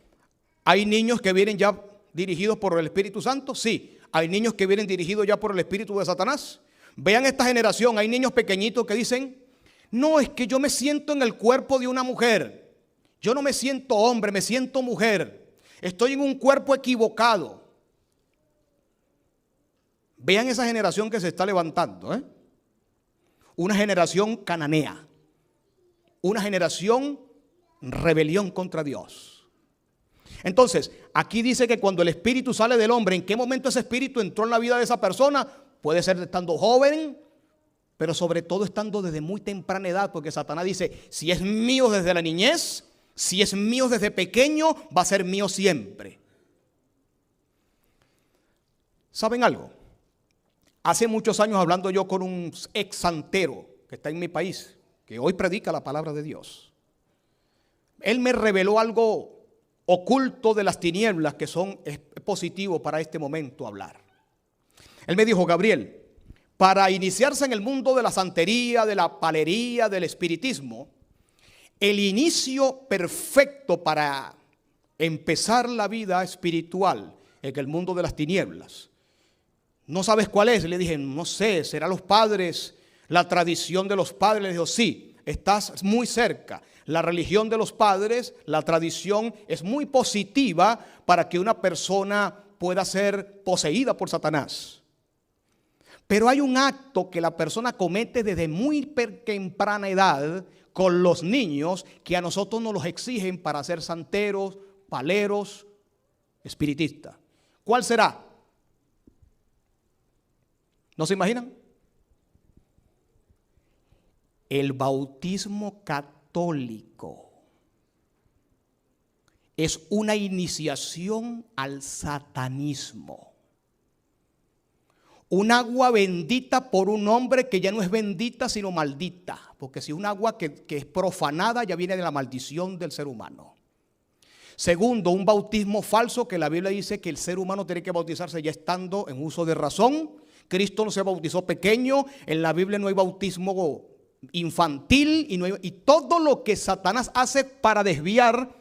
¿hay niños que vienen ya dirigidos por el Espíritu Santo? Sí. ¿Hay niños que vienen dirigidos ya por el espíritu de Satanás? Vean esta generación, hay niños pequeñitos que dicen: no, es que yo me siento en el cuerpo de una mujer. Yo no me siento hombre, me siento mujer. Estoy en un cuerpo equivocado. Vean esa generación que se está levantando, una generación cananea, una generación rebelión contra Dios. Entonces, aquí dice que cuando el espíritu sale del hombre, ¿en qué momento ese espíritu entró en la vida de esa persona? Puede ser estando joven, pero sobre todo estando desde muy temprana edad, porque Satanás dice: si es mío desde la niñez, si es mío desde pequeño, va a ser mío siempre. ¿Saben algo? Hace muchos años, hablando yo con un ex santero que está en mi país, que hoy predica la palabra de Dios, él me reveló algo oculto de las tinieblas que es positivo para este momento hablar. Él me dijo: Gabriel, para iniciarse en el mundo de la santería, de la palería, del espiritismo, el inicio perfecto para empezar la vida espiritual en el mundo de las tinieblas, ¿no sabes cuál es? Le dije: no sé, ¿será los padres, la tradición de los padres? Le dijo: sí, estás muy cerca. La religión de los padres, la tradición es muy positiva para que una persona pueda ser poseída por Satanás. Pero hay un acto que la persona comete desde muy temprana edad con los niños que a nosotros nos los exigen para ser santeros, paleros, espiritistas. ¿Cuál será? ¿No se imaginan? El bautismo católico es una iniciación al satanismo. Un agua bendita por un hombre que ya no es bendita sino maldita, porque si un agua que es profanada ya viene de la maldición del ser humano. Segundo, un bautismo falso que la Biblia dice que el ser humano tiene que bautizarse ya estando en uso de razón. Cristo no se bautizó pequeño, en la Biblia no hay bautismo infantil y todo lo que Satanás hace para desviar,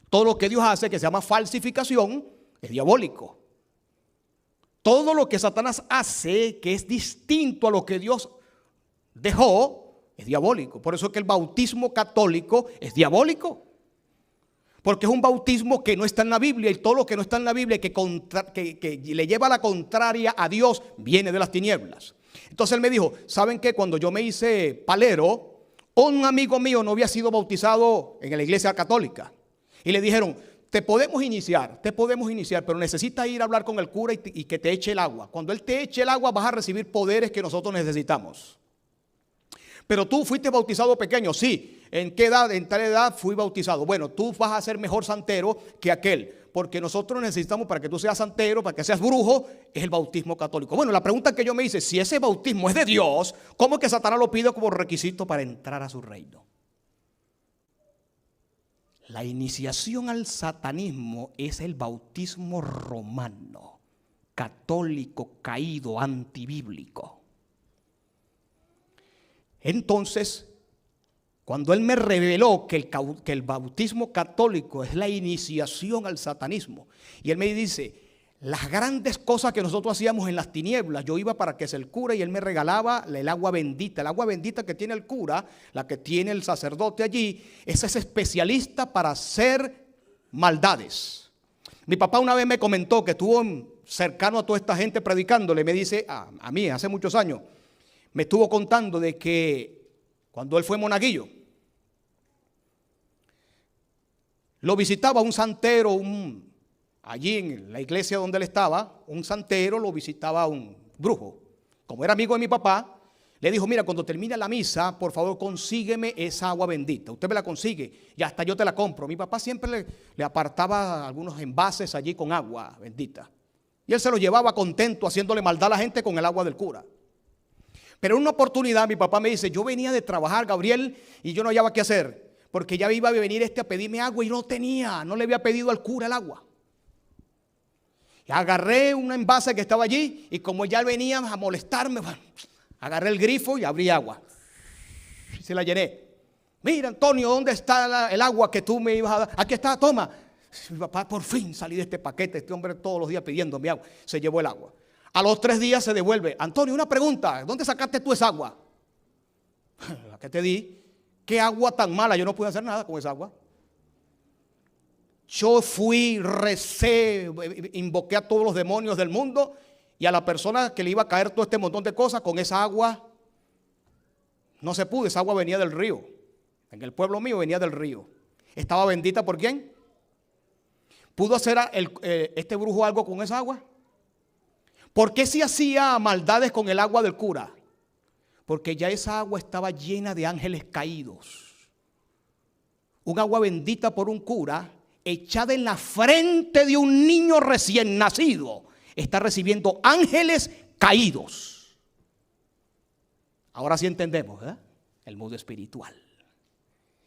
todo lo que Dios hace que se llama falsificación, es diabólico. Todo lo que Satanás hace que es distinto a lo que Dios dejó es diabólico. Por eso es que el bautismo católico es diabólico. Porque es un bautismo que no está en la Biblia, y todo lo que no está en la Biblia que le lleva a la contraria a Dios viene de las tinieblas. Entonces él me dijo: ¿saben qué? Cuando yo me hice palero, un amigo mío no había sido bautizado en la iglesia católica. Y le dijeron: te podemos iniciar, pero necesitas ir a hablar con el cura y que te eche el agua. Cuando él te eche el agua vas a recibir poderes que nosotros necesitamos. Pero tú fuiste bautizado pequeño. Sí. ¿En qué edad? En tal edad fui bautizado. Bueno, tú vas a ser mejor santero que aquel, porque nosotros necesitamos, para que tú seas santero, para que seas brujo, es el bautismo católico. Bueno, la pregunta que yo me hice: si ese bautismo es de Dios, ¿cómo es que Satanás lo pide como requisito para entrar a su reino? La iniciación al satanismo es el bautismo romano, católico, caído, antibíblico. Entonces, cuando él me reveló que el bautismo católico es la iniciación al satanismo, y él me dice: las grandes cosas que nosotros hacíamos en las tinieblas, yo iba para que sea el cura y él me regalaba el agua bendita. El agua bendita que tiene el cura, la que tiene el sacerdote allí, ese es especialista para hacer maldades. Mi papá una vez me comentó que estuvo cercano a toda esta gente predicándole. Me dice a mí, hace muchos años, me estuvo contando de que cuando él fue monaguillo, lo visitaba un santero, allí en la iglesia donde él estaba, un santero lo visitaba un brujo. Como era amigo de mi papá, le dijo: mira, cuando termine la misa, por favor consígueme esa agua bendita. Usted me la consigue y hasta yo te la compro. Mi papá siempre le apartaba algunos envases allí con agua bendita. Y él se lo llevaba contento, haciéndole maldad a la gente con el agua del cura. Pero en una oportunidad mi papá me dice: yo venía de trabajar, Gabriel, y yo no hallaba qué hacer, porque ya iba a venir a pedirme agua y no le había pedido al cura el agua. Y agarré un envase que estaba allí y como ya venía a molestarme, agarré el grifo y abrí agua. Y se la llené. Mira, Antonio, ¿dónde está el agua que tú me ibas a dar? Aquí está, toma. Mi papá: por fin salí de este paquete, este hombre todos los días pidiéndome agua. Se llevó el agua. A los 3 días se devuelve: Antonio, una pregunta, ¿dónde sacaste tú esa agua? La que te di. ¿Qué agua tan mala? Yo no pude hacer nada con esa agua. Yo fui, recé, invoqué a todos los demonios del mundo y a la persona que le iba a caer todo este montón de cosas con esa agua. No se pudo, esa agua venía del río. En el pueblo mío venía del río. ¿Estaba bendita por quién? ¿Pudo hacer este brujo algo con esa agua? ¿Por qué se hacía maldades con el agua del cura? Porque ya esa agua estaba llena de ángeles caídos. Un agua bendita por un cura, echada en la frente de un niño recién nacido, está recibiendo ángeles caídos. Ahora sí entendemos, ¿verdad? El mundo espiritual.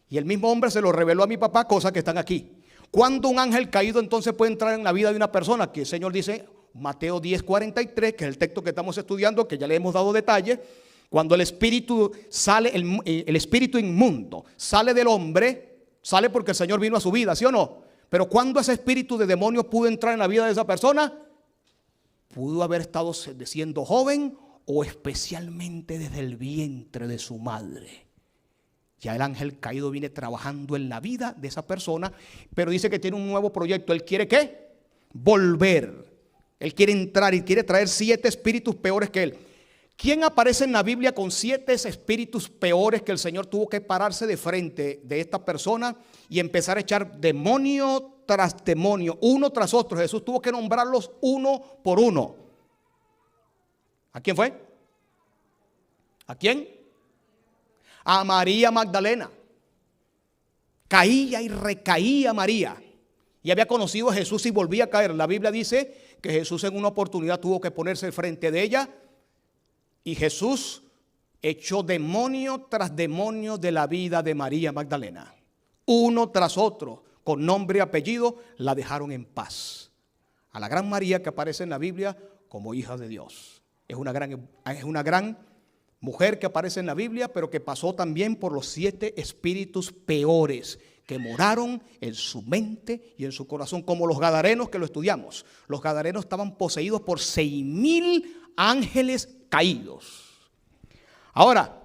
Y el mismo hombre se lo reveló a mi papá, cosas que están aquí. ¿Cuándo un ángel caído entonces puede entrar en la vida de una persona? Que el Señor dice, Mateo 10:43, que es el texto que estamos estudiando, que ya le hemos dado detalle. Cuando el espíritu sale, el espíritu inmundo sale del hombre, sale porque el Señor vino a su vida, ¿sí o no? Pero cuando ese espíritu de demonio pudo entrar en la vida de esa persona, pudo haber estado siendo joven o especialmente desde el vientre de su madre. Ya el ángel caído viene trabajando en la vida de esa persona, pero dice que tiene un nuevo proyecto. ¿Él quiere qué? Volver. Él quiere entrar y quiere traer 7 espíritus peores que él. ¿Quién aparece en la Biblia con 7 espíritus peores que el Señor tuvo que pararse de frente de esta persona y empezar a echar demonio tras demonio, uno tras otro? Jesús tuvo que nombrarlos uno por uno. ¿A quién fue? ¿A quién? A María Magdalena. Caía y recaía María. Y había conocido a Jesús y volvía a caer. La Biblia dice que Jesús en una oportunidad tuvo que ponerse frente de ella. Y Jesús echó demonio tras demonio de la vida de María Magdalena. Uno tras otro, con nombre y apellido, la dejaron en paz. A la gran María que aparece en la Biblia como hija de Dios. Es una gran mujer que aparece en la Biblia, pero que pasó también por los 7 espíritus peores que moraron en su mente y en su corazón, como los gadarenos que lo estudiamos. Los gadarenos estaban poseídos por 6,000 ángeles caídos. Ahora,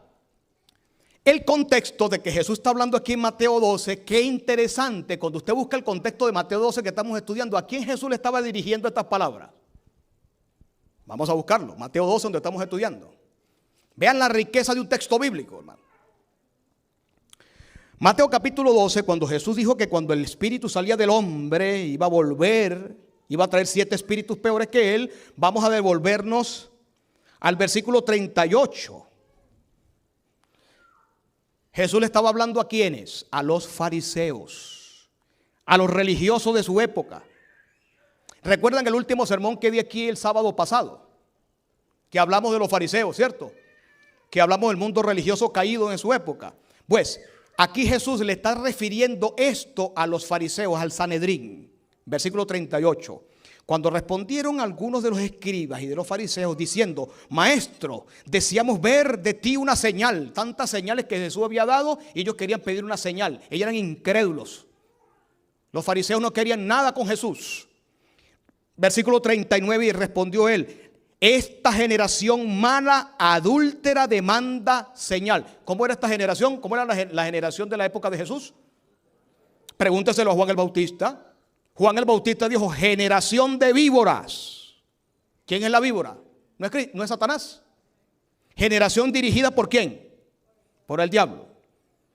el contexto de que Jesús está hablando aquí en Mateo 12, qué interesante. Cuando usted busca el contexto de Mateo 12 que estamos estudiando, ¿a quién Jesús le estaba dirigiendo estas palabras? Vamos a buscarlo, Mateo 12, donde estamos estudiando. Vean la riqueza de un texto bíblico, hermano. Mateo capítulo 12, cuando Jesús dijo que cuando el espíritu salía del hombre iba a volver, iba a traer 7 espíritus peores que él. Vamos a devolvernos al versículo 38. Jesús le estaba hablando ¿a quiénes? A los fariseos, a los religiosos de su época. Recuerdan el último sermón que di aquí el sábado pasado, que hablamos de los fariseos, ¿cierto? Que hablamos del mundo religioso caído en su época. Pues aquí Jesús le está refiriendo esto a los fariseos, al Sanedrín. Versículo 38. Cuando respondieron algunos de los escribas y de los fariseos diciendo: Maestro, deseamos ver de ti una señal. Tantas señales que Jesús había dado y ellos querían pedir una señal. Ellos eran incrédulos. Los fariseos no querían nada con Jesús. Versículo 39, y respondió él: esta generación mala, adúltera, demanda señal. ¿Cómo era esta generación? ¿Cómo era la generación de la época de Jesús? Pregúnteselo a Juan el Bautista. Juan el Bautista dijo: generación de víboras. ¿Quién es la víbora? ¿No es Satanás? Generación dirigida ¿por quién? Por el diablo.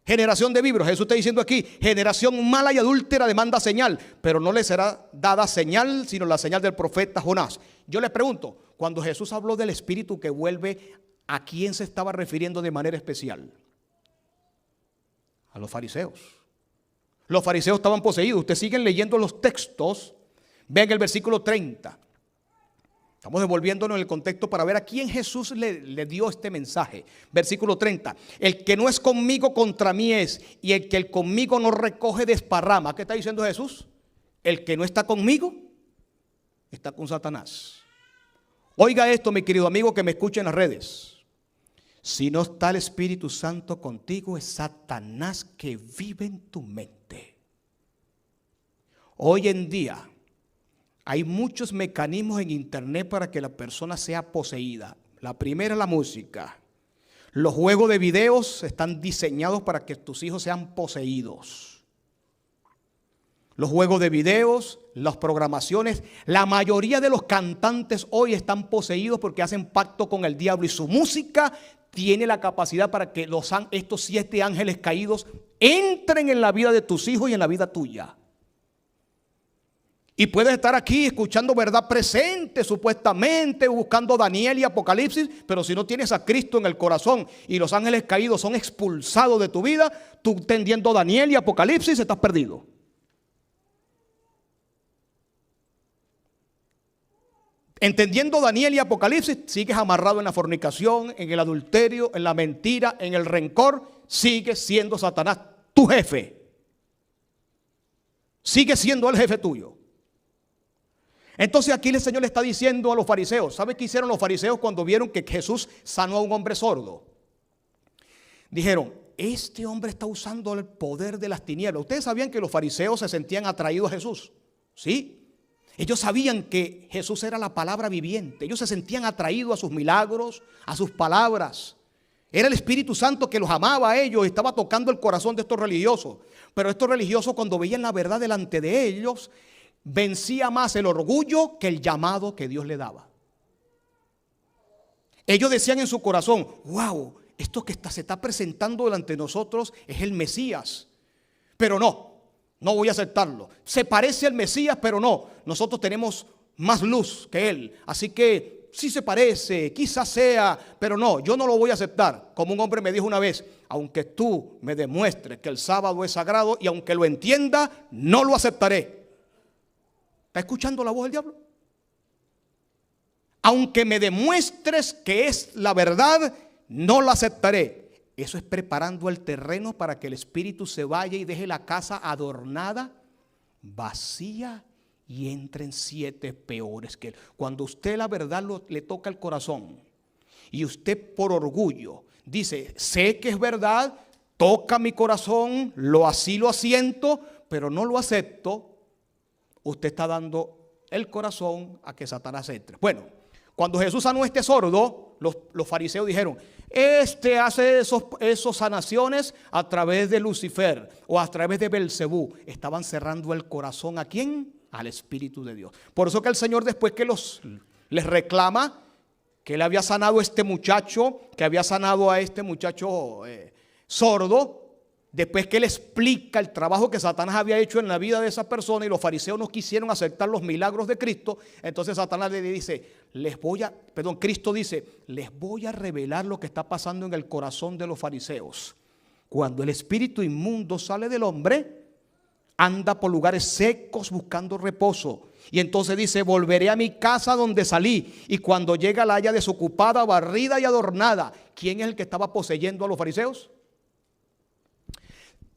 Generación de víboras. Jesús está diciendo aquí: generación mala y adúltera demanda señal, pero no le será dada señal sino la señal del profeta Jonás. Yo les pregunto, cuando Jesús habló del espíritu que vuelve, ¿a quién se estaba refiriendo de manera especial? A los fariseos. Los fariseos estaban poseídos. Ustedes siguen leyendo los textos. Vean el versículo 30. Estamos devolviéndonos en el contexto para ver a quién Jesús le dio este mensaje. Versículo 30. El que no es conmigo contra mí es, y el que conmigo no recoge desparrama. ¿Qué está diciendo Jesús? El que no está conmigo está con Satanás. Oiga esto, mi querido amigo que me escucha en las redes. Si no está el Espíritu Santo contigo, es Satanás que vive en tu mente. Hoy en día hay muchos mecanismos en internet para que la persona sea poseída. La primera es la música. Los juegos de videos están diseñados para que tus hijos sean poseídos. Los juegos de videos, las programaciones, la mayoría de los cantantes hoy están poseídos porque hacen pacto con el diablo y su música tiene la capacidad para que estos 7 ángeles caídos entren en la vida de tus hijos y en la vida tuya. Y puedes estar aquí escuchando verdad presente, supuestamente, buscando Daniel y Apocalipsis, pero si no tienes a Cristo en el corazón y los ángeles caídos son expulsados de tu vida, tú entendiendo Daniel y Apocalipsis estás perdido. Entendiendo Daniel y Apocalipsis, sigues amarrado en la fornicación, en el adulterio, en la mentira, en el rencor. Sigue siendo Satanás tu jefe. Sigue siendo el jefe tuyo. Entonces aquí el Señor le está diciendo a los fariseos. ¿Sabe qué hicieron los fariseos cuando vieron que Jesús sanó a un hombre sordo? Dijeron, este hombre está usando el poder de las tinieblas. Ustedes sabían que los fariseos se sentían atraídos a Jesús. ¿Sí? Ellos sabían que Jesús era la palabra viviente. Ellos se sentían atraídos a sus milagros, a sus palabras. Era el Espíritu Santo que los amaba a ellos, estaba tocando el corazón de estos religiosos. Pero estos religiosos, cuando veían la verdad delante de ellos, vencía más el orgullo que el llamado que Dios le daba. Ellos decían en su corazón, wow, esto que se está presentando delante de nosotros es el Mesías. Pero no voy a aceptarlo. Se parece al Mesías, pero no. Nosotros tenemos más luz que él. Así que sí se parece, quizás sea, pero no, yo no lo voy a aceptar. Como un hombre me dijo una vez, aunque tú me demuestres que el sábado es sagrado y aunque lo entienda, no lo aceptaré. ¿Está escuchando la voz del diablo? Aunque me demuestres que es la verdad, no lo aceptaré. Eso es preparando el terreno para que el espíritu se vaya y deje la casa adornada, vacía, y entren 7 peores que él. Cuando usted la verdad le toca el corazón y usted por orgullo dice, sé que es verdad, toca mi corazón, así lo asiento, pero no lo acepto, usted está dando el corazón a que Satanás entre. Bueno, cuando Jesús sanó a este sordo, los fariseos dijeron, este hace esos sanaciones a través de Lucifer o a través de Belcebú. Estaban cerrando el corazón ¿a quién? Al Espíritu de Dios. Por eso que el Señor, después que les reclama que él había sanado a este muchacho, que había sanado a este muchacho sordo, después que él explica el trabajo que Satanás había hecho en la vida de esa persona y los fariseos no quisieron aceptar los milagros de Cristo, entonces Satanás le dice, Cristo dice, les voy a revelar lo que está pasando en el corazón de los fariseos. Cuando el espíritu inmundo sale del hombre, anda por lugares secos buscando reposo. Y entonces dice, volveré a mi casa donde salí. Y cuando llega la haya desocupada, barrida y adornada. ¿Quién es el que estaba poseyendo a los fariseos?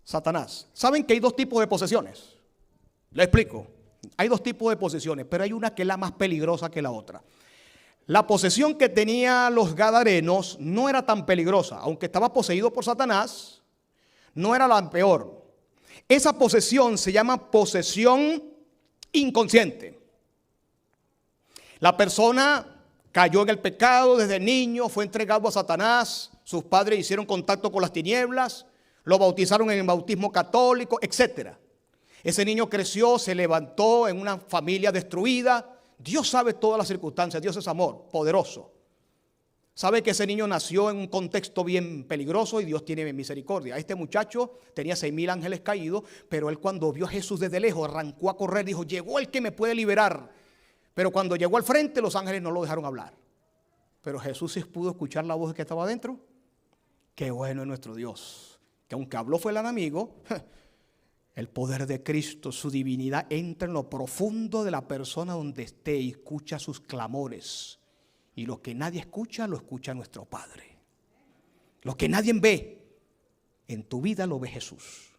Satanás. ¿Saben que hay 2 tipos de posesiones? Le explico. Hay 2 tipos de posesiones, pero hay una que es la más peligrosa que la otra. La posesión que tenía los gadarenos no era tan peligrosa. Aunque estaba poseído por Satanás, no era la peor. Esa posesión se llama posesión inconsciente. La persona cayó en el pecado desde niño, fue entregado a Satanás, sus padres hicieron contacto con las tinieblas, lo bautizaron en el bautismo católico, etc. Ese niño creció, se levantó en una familia destruida. Dios sabe todas las circunstancias, Dios es amor, poderoso. Sabe que ese niño nació en un contexto bien peligroso y Dios tiene misericordia. Este muchacho tenía 6,000 ángeles caídos, pero él cuando vio a Jesús desde lejos arrancó a correr, dijo, llegó el que me puede liberar. Pero cuando llegó al frente los ángeles no lo dejaron hablar. Pero Jesús sí pudo escuchar la voz que estaba adentro. Qué bueno es nuestro Dios, que aunque habló fue el enemigo, el poder de Cristo, su divinidad entra en lo profundo de la persona donde esté y escucha sus clamores. Y lo que nadie escucha, lo escucha nuestro Padre. Lo que nadie ve, en tu vida lo ve Jesús.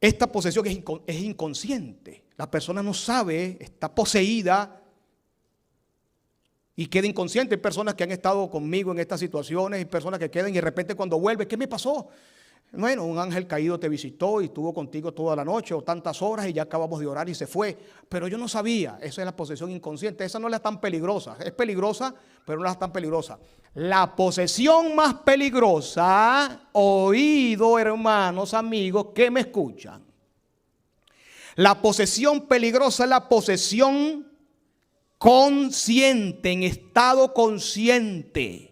Esta posesión es inconsciente. La persona no sabe, está poseída y queda inconsciente. Hay personas que han estado conmigo en estas situaciones, hay personas que quedan y de repente cuando vuelve, ¿qué me pasó? Bueno, un ángel caído te visitó y estuvo contigo toda la noche o tantas horas y ya acabamos de orar y se fue. Pero yo no sabía, esa es la posesión inconsciente, esa no es la tan peligrosa. Es peligrosa, pero no es tan peligrosa. La posesión más peligrosa, oído hermanos, amigos que me escuchan. La posesión peligrosa es la posesión consciente, en estado consciente.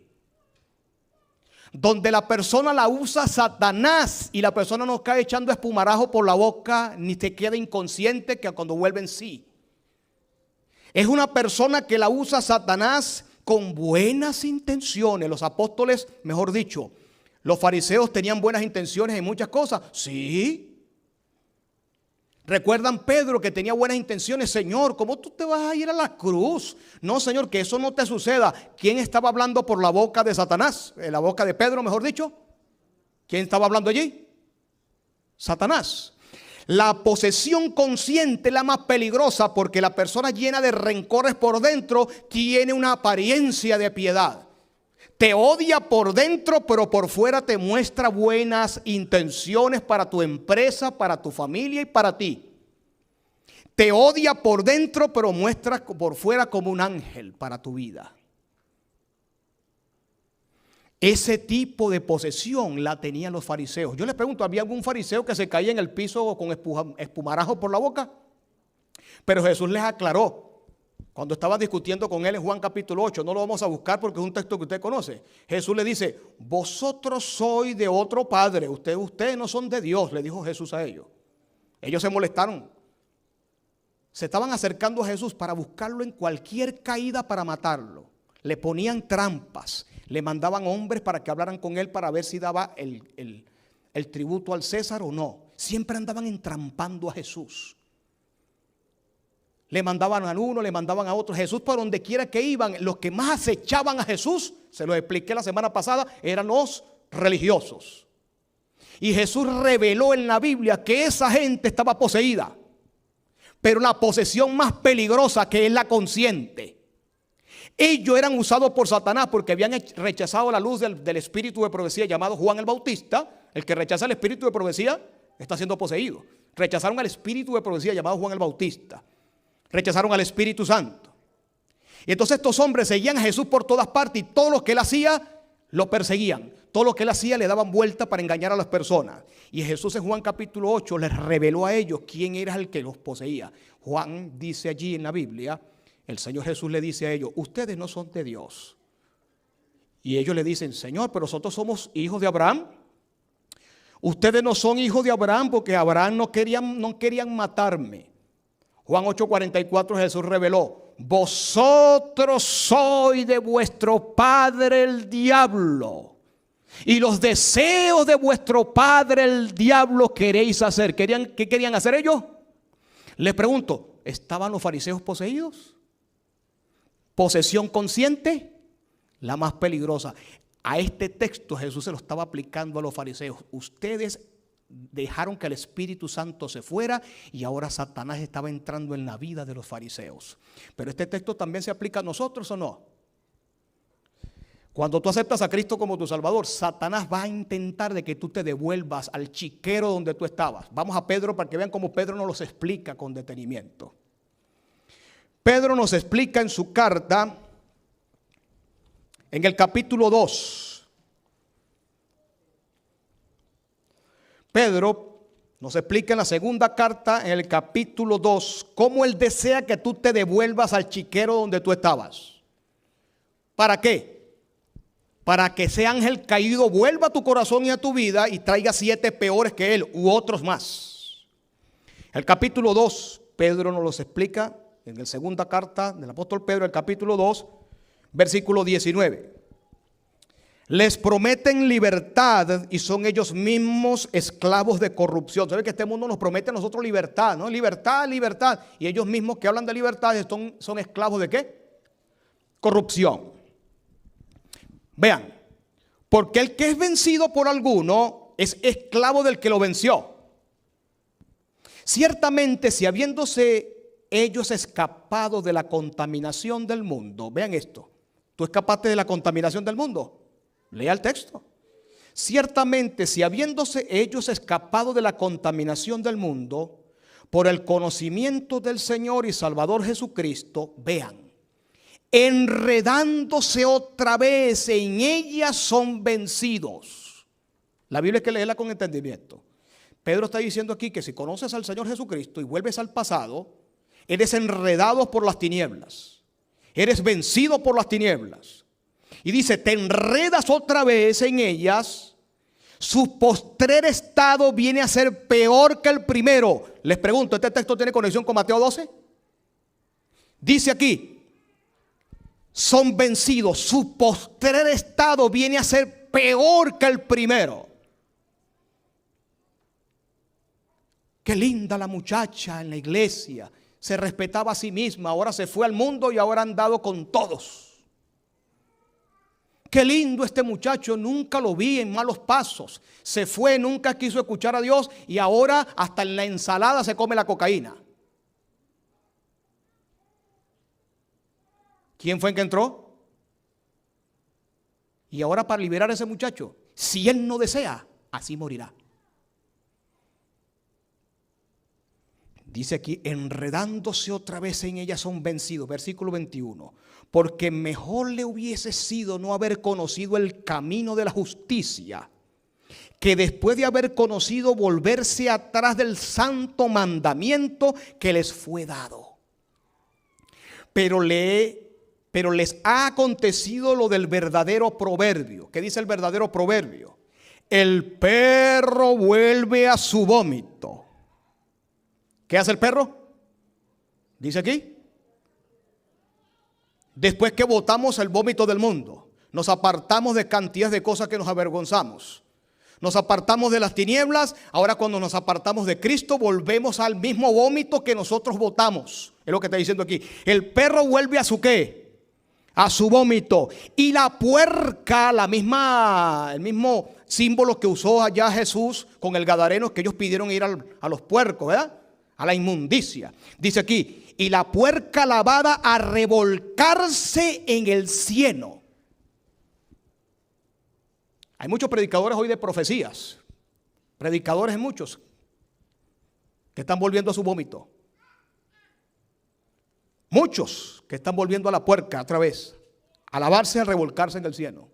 Donde la persona la usa Satanás y la persona no cae echando espumarajo por la boca ni se queda inconsciente que cuando vuelve en sí. Es una persona que la usa Satanás con buenas intenciones. Los apóstoles, mejor dicho, los fariseos tenían buenas intenciones en muchas cosas. Sí. Recuerdan Pedro que tenía buenas intenciones. Señor, ¿cómo tú te vas a ir a la cruz? No, Señor, que eso no te suceda. ¿Quién estaba hablando por la boca de Satanás? La boca de Pedro, mejor dicho. ¿Quién estaba hablando allí? Satanás. La posesión consciente es la más peligrosa porque la persona llena de rencores por dentro tiene una apariencia de piedad. Te odia por dentro, pero por fuera te muestra buenas intenciones para tu empresa, para tu familia y para ti. Te odia por dentro, pero muestra por fuera como un ángel para tu vida. Ese tipo de posesión la tenían los fariseos. Yo les pregunto, ¿había algún fariseo que se caía en el piso con espumarajo por la boca? Pero Jesús les aclaró. Cuando estaba discutiendo con él en Juan capítulo 8, no lo vamos a buscar porque es un texto que usted conoce. Jesús le dice, vosotros sois de otro padre, ustedes no son de Dios, le dijo Jesús a ellos. Ellos se molestaron. Se estaban acercando a Jesús para buscarlo en cualquier caída para matarlo. Le ponían trampas, le mandaban hombres para que hablaran con él para ver si daba el tributo al César o no. Siempre andaban entrampando a Jesús. Le mandaban a uno, le mandaban a otro. Jesús, por donde quiera que iban, los que más acechaban a Jesús, se lo expliqué la semana pasada, eran los religiosos. Y Jesús reveló en la Biblia que esa gente estaba poseída. Pero la posesión más peligrosa, que es la consciente. Ellos eran usados por Satanás porque habían rechazado la luz del espíritu de profecía llamado Juan el Bautista. El que rechaza el espíritu de profecía está siendo poseído. Rechazaron al espíritu de profecía llamado Juan el Bautista. Rechazaron al Espíritu Santo. Y entonces estos hombres seguían a Jesús por todas partes y todo lo que él hacía lo perseguían. Todo lo que él hacía le daban vuelta para engañar a las personas. Y Jesús en Juan capítulo 8 les reveló a ellos quién era el que los poseía. Juan dice allí en la Biblia, el Señor Jesús le dice a ellos, ustedes no son de Dios. Y ellos le dicen, Señor, pero nosotros somos hijos de Abraham. Ustedes no son hijos de Abraham porque Abraham no querían matarme. Juan 8:44 Jesús reveló, vosotros sois de vuestro padre el diablo y los deseos de vuestro padre el diablo queréis hacer. ¿Qué querían hacer ellos? Les pregunto, ¿estaban los fariseos poseídos? Posesión consciente, la más peligrosa. A este texto Jesús se lo estaba aplicando a los fariseos. Ustedes dejaron que el Espíritu Santo se fuera y ahora Satanás estaba entrando en la vida de los fariseos. Pero este texto también se aplica a nosotros, ¿o no? Cuando tú aceptas a Cristo como tu Salvador, Satanás va a intentar de que tú te devuelvas al chiquero donde tú estabas. Vamos a Pedro para que vean cómo Pedro nos los explica con detenimiento. Pedro nos explica en su carta, en el capítulo 2. Pedro nos explica en la segunda carta, en el capítulo 2, cómo él desea que tú te devuelvas al chiquero donde tú estabas. ¿Para qué? Para que ese ángel caído vuelva a tu corazón y a tu vida y traiga 7 peores que él u otros más. El capítulo 2, Pedro nos los explica en la segunda carta del apóstol Pedro, el capítulo 2, versículo 19. Les prometen libertad y son ellos mismos esclavos de corrupción. ¿Saben que este mundo nos promete a nosotros libertad, no? Libertad, libertad. Y ellos mismos que hablan de libertad son esclavos de ¿qué? Corrupción. Vean, porque el que es vencido por alguno es esclavo del que lo venció. Ciertamente, si habiéndose ellos escapado de la contaminación del mundo, vean esto, ¿tú escapaste de la contaminación del mundo? Lea el texto. Ciertamente, si habiéndose ellos escapado de la contaminación del mundo, por el conocimiento del Señor y Salvador Jesucristo, vean, enredándose otra vez en ellas son vencidos. La Biblia hay que leerla con entendimiento. Pedro está diciendo aquí que si conoces al Señor Jesucristo y vuelves al pasado, eres enredado por las tinieblas, eres vencido por las tinieblas. Y dice, te enredas otra vez en ellas, su postrer estado viene a ser peor que el primero. Les pregunto, ¿este texto tiene conexión con Mateo 12? Dice aquí, son vencidos, su postrer estado viene a ser peor que el primero. Qué linda la muchacha en la iglesia. Se respetaba a sí misma. Ahora se fue al mundo y ahora ha andado con todos. Qué lindo este muchacho. Nunca lo vi en malos pasos. Se fue, nunca quiso escuchar a Dios. Y ahora hasta en la ensalada se come la cocaína. ¿Quién fue el que entró? Y ahora para liberar a ese muchacho, si él no desea, así morirá. Dice aquí, enredándose otra vez en ella son vencidos. Versículo 21. Porque mejor le hubiese sido no haber conocido el camino de la justicia, que después de haber conocido volverse atrás del santo mandamiento que les fue dado. Pero les ha acontecido lo del verdadero proverbio. ¿Qué dice el verdadero proverbio? El perro vuelve a su vómito. ¿Qué hace el perro? Dice aquí. Después que botamos el vómito del mundo, nos apartamos de cantidad de cosas que nos avergonzamos. Nos apartamos de las tinieblas. Ahora cuando nos apartamos de Cristo, volvemos al mismo vómito que nosotros botamos. Es lo que está diciendo aquí. El perro vuelve a su ¿qué? A su vómito. Y la puerca, el mismo símbolo que usó allá Jesús con el gadareno, que ellos pidieron ir a los puercos, ¿verdad? A la inmundicia. Dice aquí, y la puerca lavada a revolcarse en el cieno. Hay muchos predicadores hoy de profecías. Predicadores muchos que están volviendo a su vómito. Muchos que están volviendo a la puerca otra vez. A lavarse, a revolcarse en el cieno.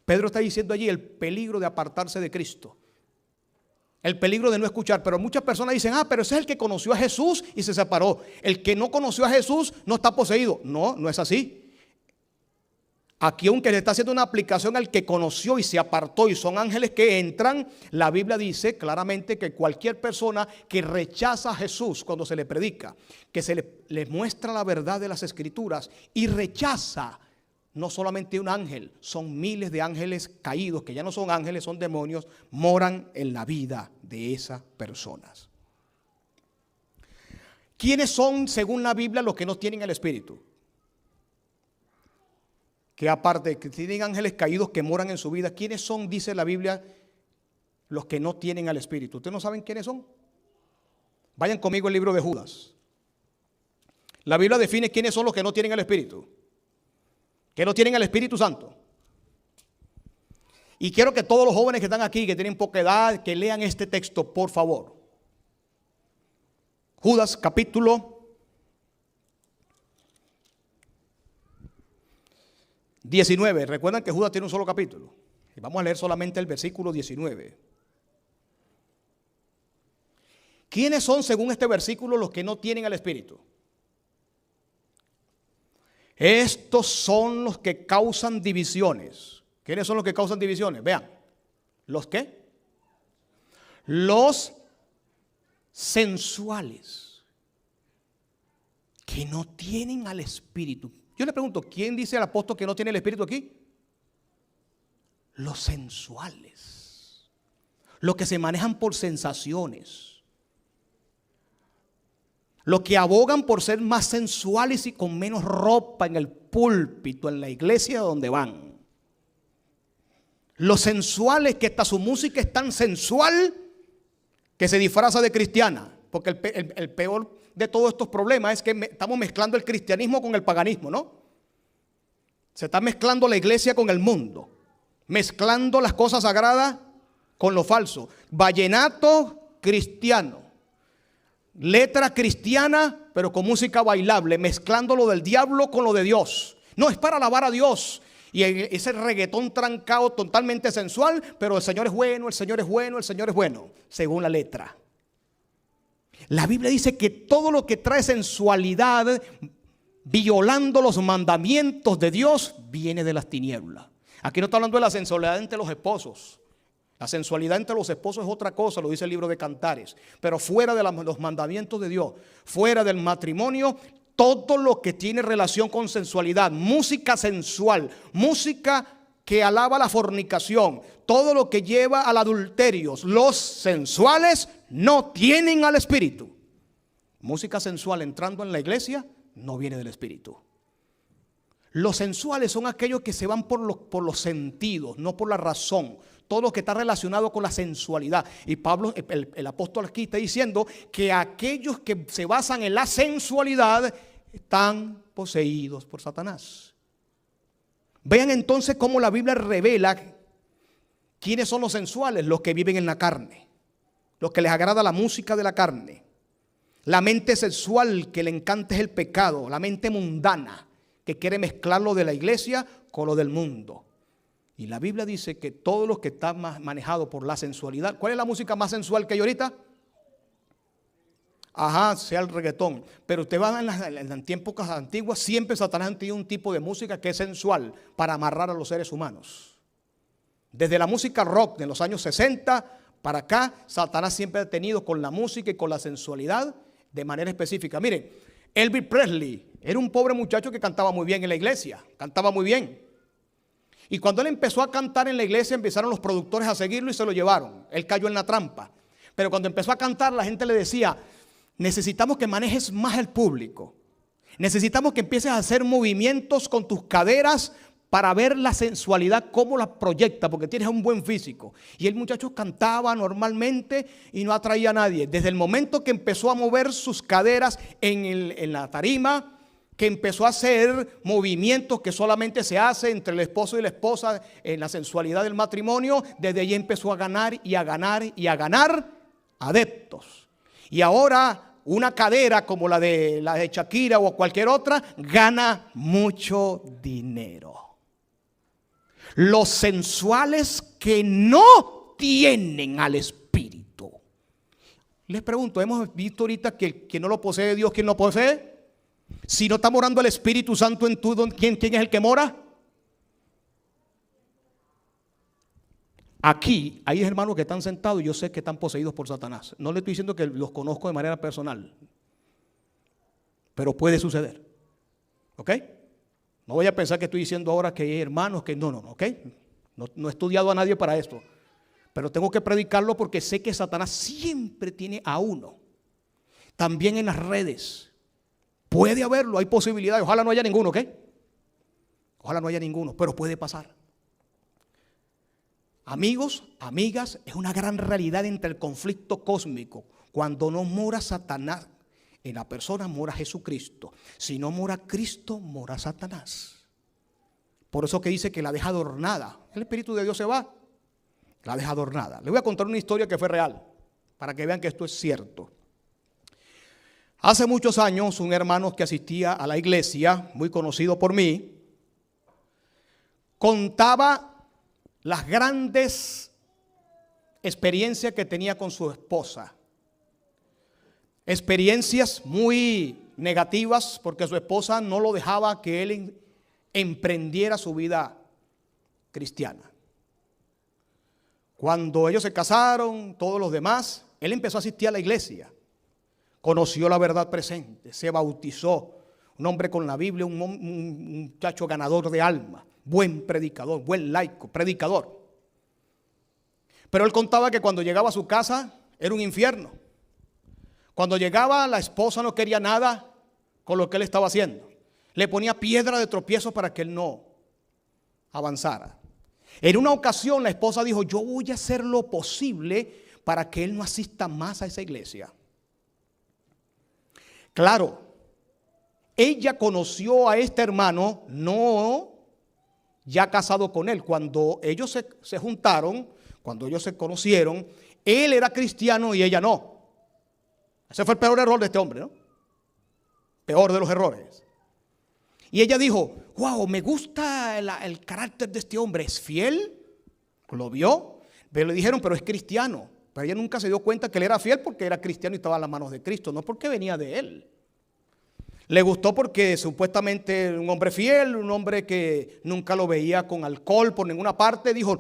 Pedro está diciendo allí el peligro de apartarse de Cristo. El peligro de no escuchar. Pero muchas personas dicen, pero ese es el que conoció a Jesús y se separó. El que no conoció a Jesús no está poseído. No, no es así. Aquí, aunque le está haciendo una aplicación al que conoció y se apartó y son ángeles que entran, la Biblia dice claramente que cualquier persona que rechaza a Jesús cuando se le predica, que se le muestra la verdad de las Escrituras y rechaza, no solamente un ángel, son miles de ángeles caídos, que ya no son ángeles, son demonios, moran en la vida de esas personas. ¿Quiénes son, según la Biblia, los que no tienen el Espíritu? Que aparte que tienen ángeles caídos que moran en su vida, ¿quiénes son, dice la Biblia, los que no tienen al Espíritu? ¿Ustedes no saben quiénes son? Vayan conmigo al libro de Judas. La Biblia define quiénes son los que no tienen el Espíritu, que no tienen el Espíritu Santo. Y quiero que todos los jóvenes que están aquí, que tienen poca edad, que lean este texto, por favor. Judas capítulo 19. Recuerdan que Judas tiene un solo capítulo. Y vamos a leer solamente el versículo 19. ¿Quiénes son, según este versículo, los que no tienen al Espíritu? Estos son los que causan divisiones. ¿Quiénes son los que causan divisiones? Vean. ¿Los qué? Los sensuales, que no tienen al Espíritu. Yo le pregunto, ¿quién dice al apóstol que no tiene el Espíritu aquí? Los sensuales, los que se manejan por sensaciones, los que abogan por ser más sensuales y con menos ropa en el púlpito, en la iglesia donde van. Los sensuales que hasta su música es tan sensual que se disfraza de cristiana, porque el peor de todos estos problemas es que estamos mezclando el cristianismo con el paganismo, ¿no? Se está mezclando la iglesia con el mundo, mezclando las cosas sagradas con lo falso. Vallenato cristiano, letra cristiana, pero con música bailable, mezclando lo del diablo con lo de Dios. No, es para alabar a Dios. Y ese reggaetón trancado totalmente sensual, pero el Señor es bueno, el Señor es bueno, el Señor es bueno, según la letra. La Biblia dice que todo lo que trae sensualidad, violando los mandamientos de Dios, viene de las tinieblas. Aquí no está hablando de la sensualidad entre los esposos. La sensualidad entre los esposos es otra cosa, lo dice el libro de Cantares. Pero fuera de los mandamientos de Dios, fuera del matrimonio, todo lo que tiene relación con sensualidad, música sensual, música que alaba la fornicación, todo lo que lleva al adulterio, los sensuales no tienen al Espíritu. Música sensual entrando en la iglesia no viene del Espíritu. Los sensuales son aquellos que se van por los sentidos, no por la razón. Todo lo que está relacionado con la sensualidad. Y Pablo, el apóstol aquí está diciendo que aquellos que se basan en la sensualidad están poseídos por Satanás. Vean entonces cómo la Biblia revela quiénes son los sensuales, los que viven en la carne, los que les agrada la música de la carne. La mente sexual que le encanta es el pecado, la mente mundana que quiere mezclar lo de la iglesia con lo del mundo. Y la Biblia dice que todos los que están manejados por la sensualidad. ¿Cuál es la música más sensual que hay ahorita? Ajá, sea el reggaetón. Pero usted va en las épocas antiguas, siempre Satanás ha tenido un tipo de música que es sensual para amarrar a los seres humanos. Desde la música rock de los años 60 para acá, Satanás siempre ha tenido con la música y con la sensualidad de manera específica. Miren, Elvis Presley era un pobre muchacho que cantaba muy bien en la iglesia, cantaba muy bien. Y cuando él empezó a cantar en la iglesia, empezaron los productores a seguirlo y se lo llevaron. Él cayó en la trampa. Pero cuando empezó a cantar, la gente le decía: necesitamos que manejes más el público. Necesitamos que empieces a hacer movimientos con tus caderas para ver la sensualidad, cómo la proyecta, porque tienes un buen físico. Y el muchacho cantaba normalmente y no atraía a nadie. Desde el momento que empezó a mover sus caderas en la tarima, que empezó a hacer movimientos que solamente se hace entre el esposo y la esposa en la sensualidad del matrimonio, desde allí empezó a ganar y a ganar y a ganar adeptos. Y ahora una cadera como la de Shakira o cualquier otra gana mucho dinero. Los sensuales que no tienen al Espíritu. Les pregunto, ¿hemos visto ahorita que no lo posee Dios, quién lo posee? Si no está morando el Espíritu Santo en tú, ¿quién es el que mora? Aquí hay hermanos que están sentados y yo sé que están poseídos por Satanás. No le estoy diciendo que los conozco de manera personal, pero puede suceder. ¿Ok? No voy a pensar que estoy diciendo ahora que hay hermanos que no, ¿ok? No he estudiado a nadie para esto, pero tengo que predicarlo porque sé que Satanás siempre tiene a uno. También en las redes. Puede haberlo, hay posibilidades. Ojalá no haya ninguno, ¿ok? Ojalá no haya ninguno, pero puede pasar. Amigos, amigas, es una gran realidad entre el conflicto cósmico. Cuando no mora Satanás en la persona, mora Jesucristo. Si no mora Cristo, mora Satanás. Por eso que dice que la deja adornada. El Espíritu de Dios se va, la deja adornada. Les voy a contar una historia que fue real, para que vean que esto es cierto. Hace muchos años, un hermano que asistía a la iglesia, muy conocido por mí, contaba las grandes experiencias que tenía con su esposa. Experiencias muy negativas porque su esposa no lo dejaba que él emprendiera su vida cristiana. Cuando ellos se casaron, todos los demás, él empezó a asistir a la iglesia. Conoció la verdad presente, se bautizó. Un hombre con la Biblia, un muchacho ganador de alma, buen predicador, buen laico, predicador. Pero él contaba que cuando llegaba a su casa era un infierno. Cuando llegaba, la esposa no quería nada con lo que él estaba haciendo. Le ponía piedra de tropiezo para que él no avanzara. En una ocasión la esposa dijo: yo voy a hacer lo posible para que él no asista más a esa iglesia. Claro, ella conoció a este hermano, no ya casado con él. Cuando ellos se juntaron, cuando ellos se conocieron, él era cristiano y ella no. Ese fue el peor error de este hombre, ¿no? Peor de los errores. Y ella dijo: wow, me gusta el carácter de este hombre, es fiel. Lo vio, pero le dijeron: pero es cristiano. Pero ella nunca se dio cuenta que él era fiel porque era cristiano y estaba en las manos de Cristo, no porque venía de él. Le gustó porque supuestamente era un hombre fiel, un hombre que nunca lo veía con alcohol por ninguna parte. Dijo: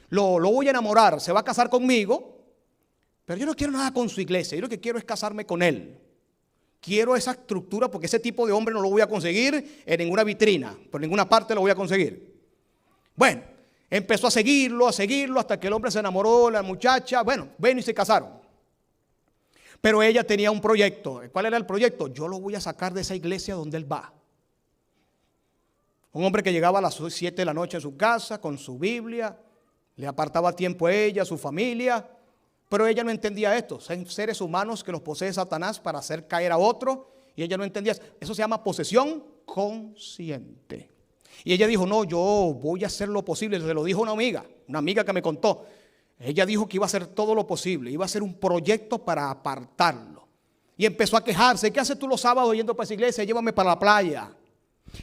lo voy a enamorar, se va a casar conmigo, pero yo no quiero nada con su iglesia, yo lo que quiero es casarme con él. Quiero esa estructura porque ese tipo de hombre no lo voy a conseguir en ninguna vitrina, por ninguna parte lo voy a conseguir. Bueno, empezó a seguirlo hasta que el hombre se enamoró de la muchacha. Bueno, y se casaron. Pero ella tenía un proyecto. ¿Cuál era el proyecto? Yo lo voy a sacar de esa iglesia donde él va. Un hombre que llegaba a las 7 de la noche a su casa con su Biblia, le apartaba tiempo a ella, a su familia, pero ella no entendía esto. Son seres humanos que los posee Satanás para hacer caer a otro, y ella no entendía eso. Eso se llama posesión consciente. Y ella dijo, no, yo voy a hacer lo posible. Se lo dijo una amiga que me contó. Ella dijo que iba a hacer todo lo posible, iba a hacer un proyecto para apartarlo. Y empezó a quejarse. ¿Qué haces tú los sábados yendo para esa iglesia? Llévame para la playa.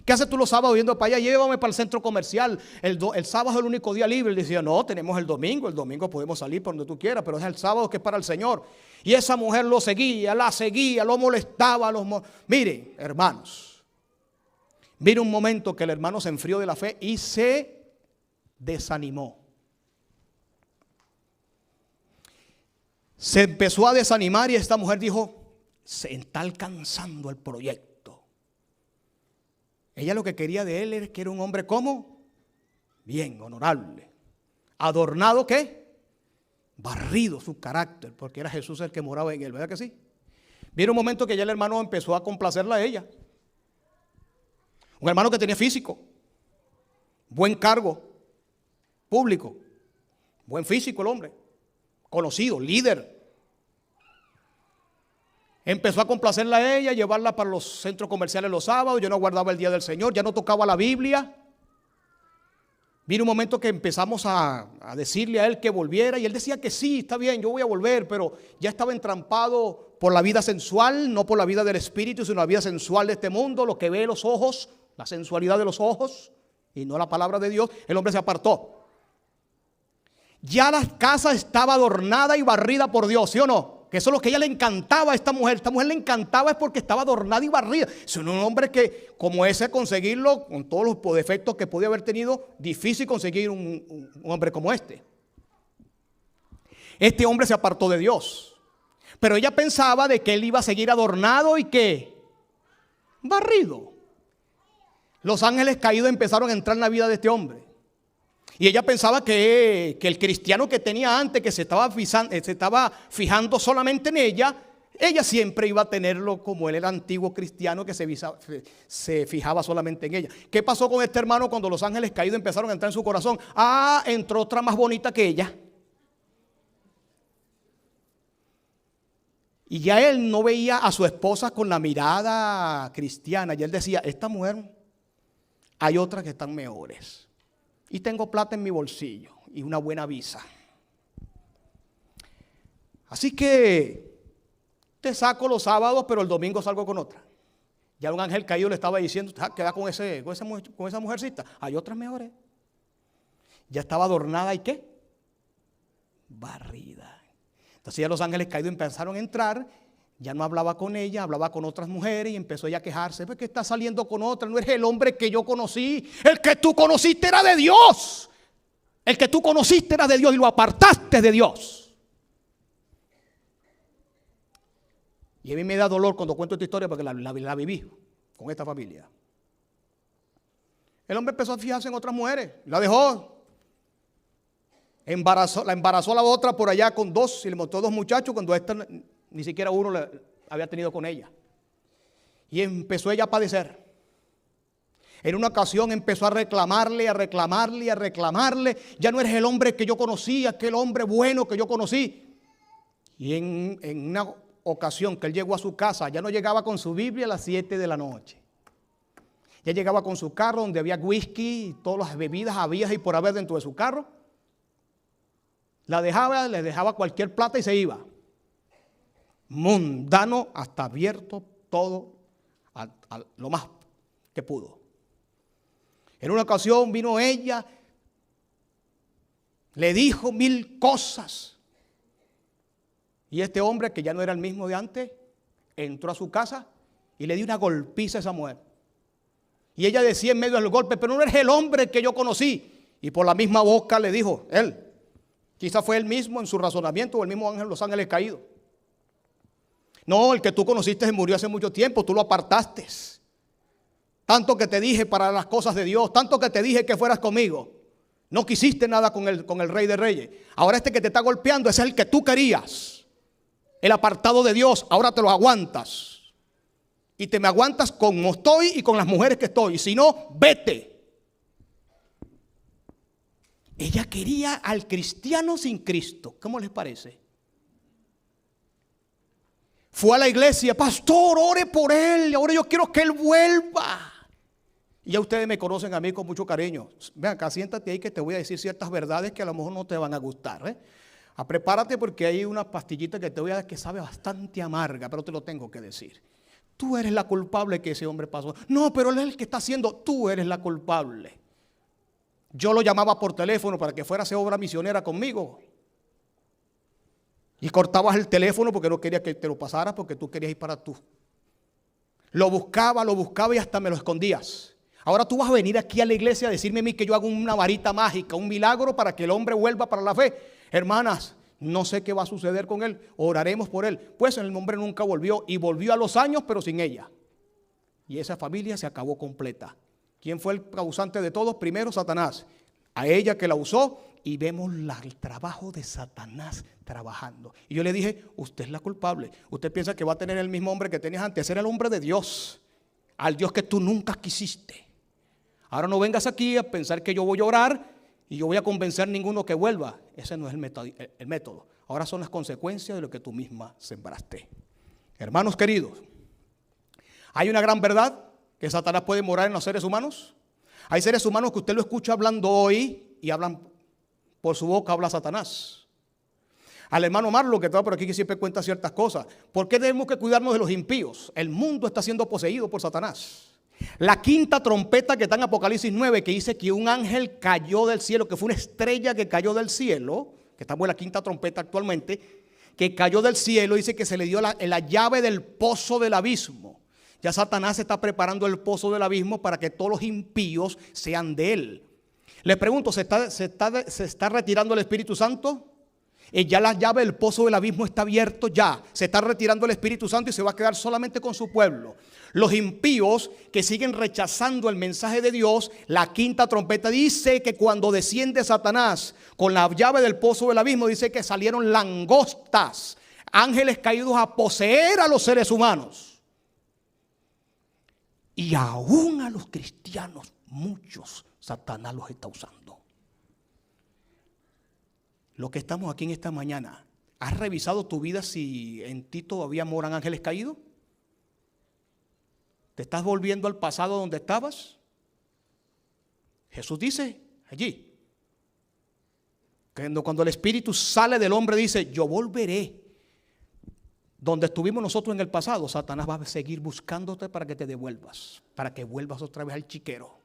¿Qué haces tú los sábados yendo para allá? Llévame para el centro comercial. El sábado es el único día libre. Él decía, no, tenemos el domingo podemos salir por donde tú quieras, pero es el sábado que es para el Señor. Y esa mujer lo seguía, lo molestaba. Mire, hermanos, vino un momento que el hermano se enfrió de la fe y se desanimó. Se empezó a desanimar y esta mujer dijo, se está alcanzando el proyecto. Ella lo que quería de él era que era un hombre como bien, honorable, adornado, ¿qué? Barrido su carácter, porque era Jesús el que moraba en él, ¿verdad que sí? Vino un momento que ya el hermano empezó a complacerla a ella. Un hermano que tenía físico, buen cargo público, buen físico el hombre, conocido, líder. Empezó a complacerla a ella, llevarla para los centros comerciales los sábados. Yo no guardaba el día del Señor, ya no tocaba la Biblia. Vino un momento que empezamos a decirle a él que volviera y él decía que sí, está bien, yo voy a volver, pero ya estaba entrampado por la vida sensual, no por la vida del espíritu, sino la vida sensual de este mundo, lo que ve los ojos, la sensualidad de los ojos y no la palabra de Dios. El hombre se apartó. Ya la casa estaba adornada y barrida por Dios, ¿sí o no? Que eso es lo que a ella le encantaba a esta mujer. Esta mujer le encantaba es porque estaba adornada y barrida. Es un hombre que, como ese, conseguirlo con todos los defectos que podía haber tenido, difícil conseguir un hombre como este. Este hombre se apartó de Dios. Pero ella pensaba de que él iba a seguir adornado y que barrido. Los ángeles caídos empezaron a entrar en la vida de este hombre. Y ella pensaba que el cristiano que tenía antes, que se estaba fijando solamente en ella siempre iba a tenerlo como él era antiguo cristiano que se fijaba solamente en ella. ¿Qué pasó con este hermano cuando los ángeles caídos empezaron a entrar en su corazón? Entró otra más bonita que ella. Y ya él no veía a su esposa con la mirada cristiana. Y él decía, esta mujer, hay otras que están mejores. Y tengo plata en mi bolsillo y una buena visa. Así que te saco los sábados, pero el domingo salgo con otra. Ya un ángel caído le estaba diciendo, queda con esa mujercita. Hay otras mejores. Ya estaba adornada y ¿qué? Barrida. Entonces ya los ángeles caídos empezaron a entrar. Ya no hablaba con ella, hablaba con otras mujeres y empezó ella a quejarse. ¿Por qué está saliendo con otra? No eres el hombre que yo conocí. El que tú conociste era de Dios. El que tú conociste era de Dios y lo apartaste de Dios. Y a mí me da dolor cuando cuento esta historia porque la viví con esta familia. El hombre empezó a fijarse en otras mujeres. La dejó. La embarazó a la otra por allá con dos. Y le mostró dos muchachos cuando esta ni siquiera uno le había tenido con ella. Y empezó ella a padecer. En una ocasión empezó a reclamarle. Ya no eres el hombre que yo conocí, aquel hombre bueno que yo conocí. Y en una ocasión que él llegó a su casa, ya no llegaba con su Biblia a las 7 de la noche. Ya llegaba con su carro donde había whisky y todas las bebidas habidas y por haber dentro de su carro. Le dejaba cualquier plata y se iba. Mundano hasta abierto todo a lo más que pudo. En una ocasión vino ella, le dijo 1000 cosas. Y este hombre, que ya no era el mismo de antes, entró a su casa y le dio una golpiza a esa mujer. Y ella decía en medio del golpe, pero no eres el hombre que yo conocí. Y por la misma boca le dijo, él. Quizá fue él mismo en su razonamiento o el mismo ángel, los ángeles caídos. No, el que tú conociste se murió hace mucho tiempo, tú lo apartaste. Tanto que te dije para las cosas de Dios, tanto que te dije que fueras conmigo. No quisiste nada con el Rey de Reyes. Ahora este que te está golpeando, ese es el que tú querías. el apartado de Dios, ahora te lo aguantas. Y te me aguantas como estoy y con las mujeres que estoy. Y si no, vete. Ella quería al cristiano sin Cristo. ¿Cómo les parece? Fue a la iglesia, pastor, ore por él. Ahora yo quiero que él vuelva. Y ya ustedes me conocen a mí con mucho cariño. Ven acá, siéntate ahí que te voy a decir ciertas verdades que a lo mejor no te van a gustar. Prepárate porque hay una pastillita que te voy a dar que sabe bastante amarga, pero te lo tengo que decir. Tú eres la culpable que ese hombre pasó. No, pero él es el que está haciendo, tú eres la culpable. Yo lo llamaba por teléfono para que fuera a hacer obra misionera conmigo. Y cortabas el teléfono porque no quería que te lo pasaras porque tú querías ir para tú. Lo buscaba y hasta me lo escondías. Ahora tú vas a venir aquí a la iglesia a decirme a mí que yo hago una varita mágica, un milagro para que el hombre vuelva para la fe. Hermanas, no sé qué va a suceder con él. Oraremos por él. Pues el hombre nunca volvió y volvió a los años pero sin ella. Y esa familia se acabó completa. ¿Quién fue el causante de todo? Primero Satanás. A ella que la usó y vemos el trabajo de Satanás trabajando. Y yo le dije, usted es la culpable. Usted piensa que va a tener el mismo hombre que tenías antes. Era el hombre de Dios. Al Dios que tú nunca quisiste. Ahora no vengas aquí a pensar que yo voy a orar y yo voy a convencer a ninguno que vuelva. Ese no es el método. Ahora son las consecuencias de lo que tú misma sembraste. Hermanos queridos, hay una gran verdad que Satanás puede morar en los seres humanos. Hay seres humanos que usted lo escucha hablando hoy y hablan por su boca, habla Satanás. Al hermano Marlon que está por aquí que siempre cuenta ciertas cosas. ¿Por qué tenemos que cuidarnos de los impíos? El mundo está siendo poseído por Satanás. La quinta trompeta que está en Apocalipsis 9, que dice que un ángel cayó del cielo, que fue una estrella que cayó del cielo, que estamos en la quinta trompeta actualmente, que cayó del cielo, dice que se le dio la llave del pozo del abismo. Ya Satanás está preparando el pozo del abismo para que todos los impíos sean de él. Le pregunto, ¿se está retirando el Espíritu Santo? Ya la llave del pozo del abismo está abierto ya. Se está retirando el Espíritu Santo y se va a quedar solamente con su pueblo. Los impíos que siguen rechazando el mensaje de Dios, la quinta trompeta dice que cuando desciende Satanás con la llave del pozo del abismo, dice que salieron langostas, ángeles caídos a poseer a los seres humanos. Y aún a los cristianos, muchos, Satanás los está usando. Lo que estamos aquí en esta mañana, ¿has revisado tu vida si en ti todavía moran ángeles caídos? ¿Te estás volviendo al pasado donde estabas? Jesús dice allí, que cuando el espíritu sale del hombre dice, yo volveré. Donde estuvimos nosotros en el pasado, Satanás va a seguir buscándote para que te devuelvas, para que vuelvas otra vez al chiquero,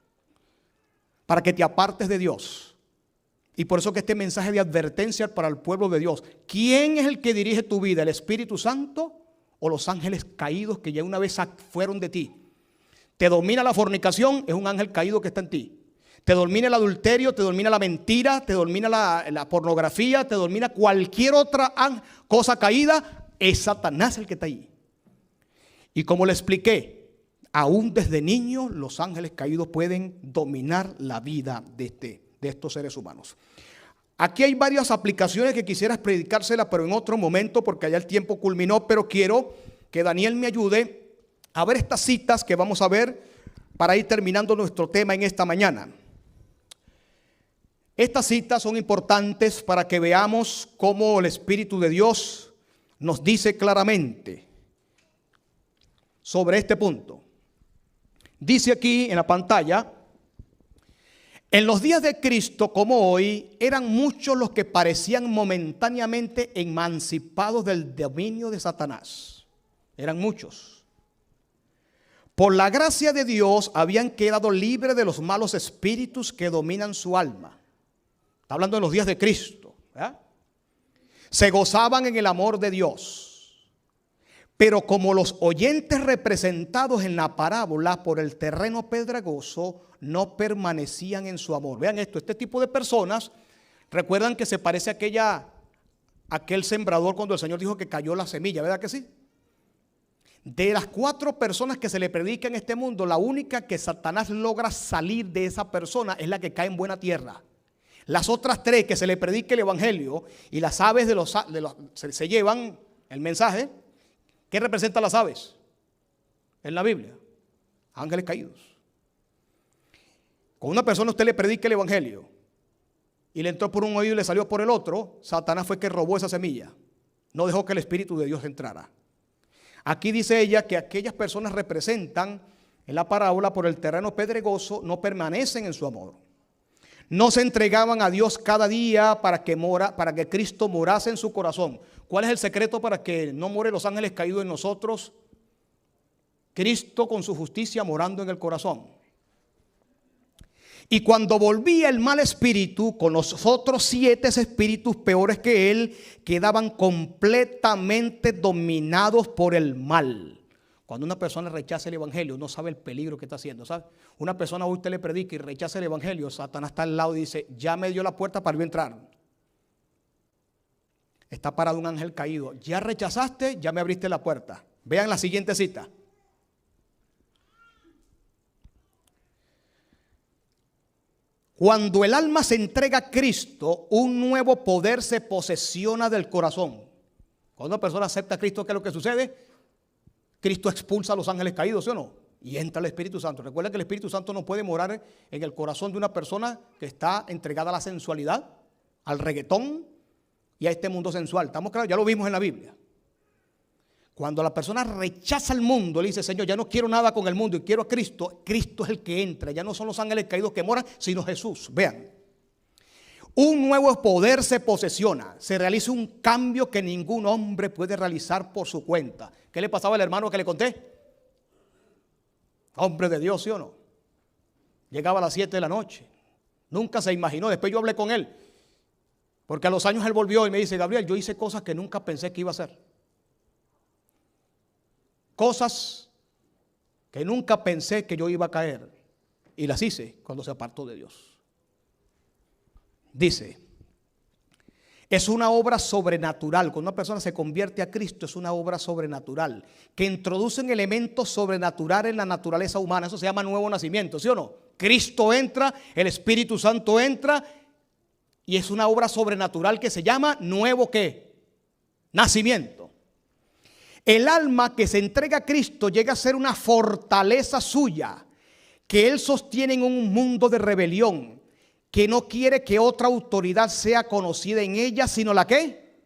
para que te apartes de Dios. Y por eso que este mensaje de advertencia para el pueblo de Dios. ¿Quién es el que dirige tu vida? ¿El Espíritu Santo o los ángeles caídos que ya una vez fueron de ti? Te domina la fornicación, es un ángel caído que está en ti. Te domina el adulterio, te domina la mentira, te domina la pornografía, te domina cualquier otra cosa caída, es Satanás el que está ahí. Y como le expliqué, aún desde niños los ángeles caídos pueden dominar la vida de estos seres humanos. Aquí hay varias aplicaciones que quisiera predicárselas, pero en otro momento porque ya el tiempo culminó, pero quiero que Daniel me ayude a ver estas citas que vamos a ver para ir terminando nuestro tema en esta mañana. Estas citas son importantes para que veamos cómo el Espíritu de Dios nos dice claramente sobre este punto. Dice aquí en la pantalla: en los días de Cristo, como hoy, eran muchos los que parecían momentáneamente emancipados del dominio de Satanás. Eran muchos. Por la gracia de Dios habían quedado libres de los malos espíritus que dominan su alma. Está hablando de los días de Cristo, ¿verdad? Se gozaban en el amor de Dios. Pero como los oyentes representados en la parábola por el terreno pedregoso no permanecían en su amor. Vean esto, este tipo de personas, recuerdan que se parece a aquel sembrador cuando el Señor dijo que cayó la semilla, ¿verdad que sí? De las 4 personas que se le predica en este mundo, la única que Satanás logra salir de esa persona es la que cae en buena tierra. Las otras 3 que se le predica el evangelio y las aves se llevan el mensaje. ¿Qué representan las aves en la Biblia? Ángeles caídos. Cuando una persona usted le predica el evangelio y le entró por un oído y le salió por el otro, Satanás fue que robó esa semilla. No dejó que el Espíritu de Dios entrara. Aquí dice ella que aquellas personas representan en la parábola por el terreno pedregoso, no permanecen en su amor. No se entregaban a Dios cada día para que Cristo morase en su corazón. ¿Cuál es el secreto para que no more los ángeles caídos en nosotros? Cristo con su justicia morando en el corazón. Y cuando volvía el mal espíritu con los otros 7 espíritus peores que él, quedaban completamente dominados por el mal. Cuando una persona rechaza el evangelio, no sabe el peligro que está haciendo, ¿sabe? Una persona a usted le predica y rechaza el evangelio, Satanás está al lado y dice, ya me dio la puerta para yo entrar. Está parado un ángel caído. Ya rechazaste, ya me abriste la puerta. Vean la siguiente cita. Cuando el alma se entrega a Cristo, un nuevo poder se posesiona del corazón. Cuando una persona acepta a Cristo, ¿qué es lo que sucede? Cristo expulsa a los ángeles caídos, ¿sí o no? Y entra el Espíritu Santo. Recuerda que el Espíritu Santo no puede morar en el corazón de una persona que está entregada a la sensualidad, al reggaetón y a este mundo sensual. ¿Estamos claros? Ya lo vimos en la Biblia. Cuando la persona rechaza el mundo, le dice, Señor, ya no quiero nada con el mundo y quiero a Cristo, Cristo es el que entra. Ya no son los ángeles caídos que moran, sino Jesús. Vean. Un nuevo poder se posesiona, se realiza un cambio que ningún hombre puede realizar por su cuenta. ¿Qué le pasaba al hermano que le conté? Hombre de Dios, ¿sí o no? Llegaba a las 7 de la noche, nunca se imaginó. Después yo hablé con él, porque a los años él volvió y me dice, Gabriel, yo hice cosas que nunca pensé que iba a hacer. Cosas que nunca pensé que yo iba a caer, y las hice cuando se apartó de Dios. Dice, es una obra sobrenatural. Cuando una persona se convierte a Cristo, es una obra sobrenatural que introduce un elemento sobrenatural en la naturaleza humana. Eso se llama nuevo nacimiento, ¿sí o no? Cristo entra, el Espíritu Santo entra y es una obra sobrenatural que se llama nuevo ¿qué? Nacimiento. El alma que se entrega a Cristo llega a ser una fortaleza suya que él sostiene en un mundo de rebelión, que no quiere que otra autoridad sea conocida en ella, sino la que.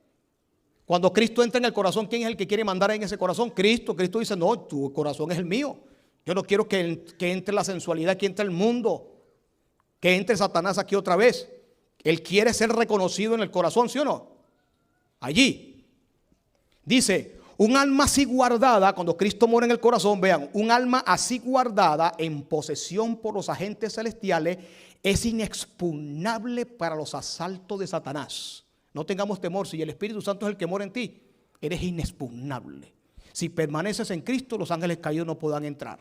Cuando Cristo entra en el corazón, ¿quién es el que quiere mandar en ese corazón? Cristo. Cristo dice, no, tu corazón es el mío. Yo no quiero que entre la sensualidad, que entre el mundo, que entre Satanás aquí otra vez. Él quiere ser reconocido en el corazón, ¿sí o no? Allí. Dice, un alma así guardada, cuando Cristo mora en el corazón, vean, un alma así guardada en posesión por los agentes celestiales, es inexpugnable para los asaltos de Satanás. No tengamos temor, si el Espíritu Santo es el que mora en ti, eres inexpugnable. Si permaneces en Cristo, los ángeles caídos no podrán entrar.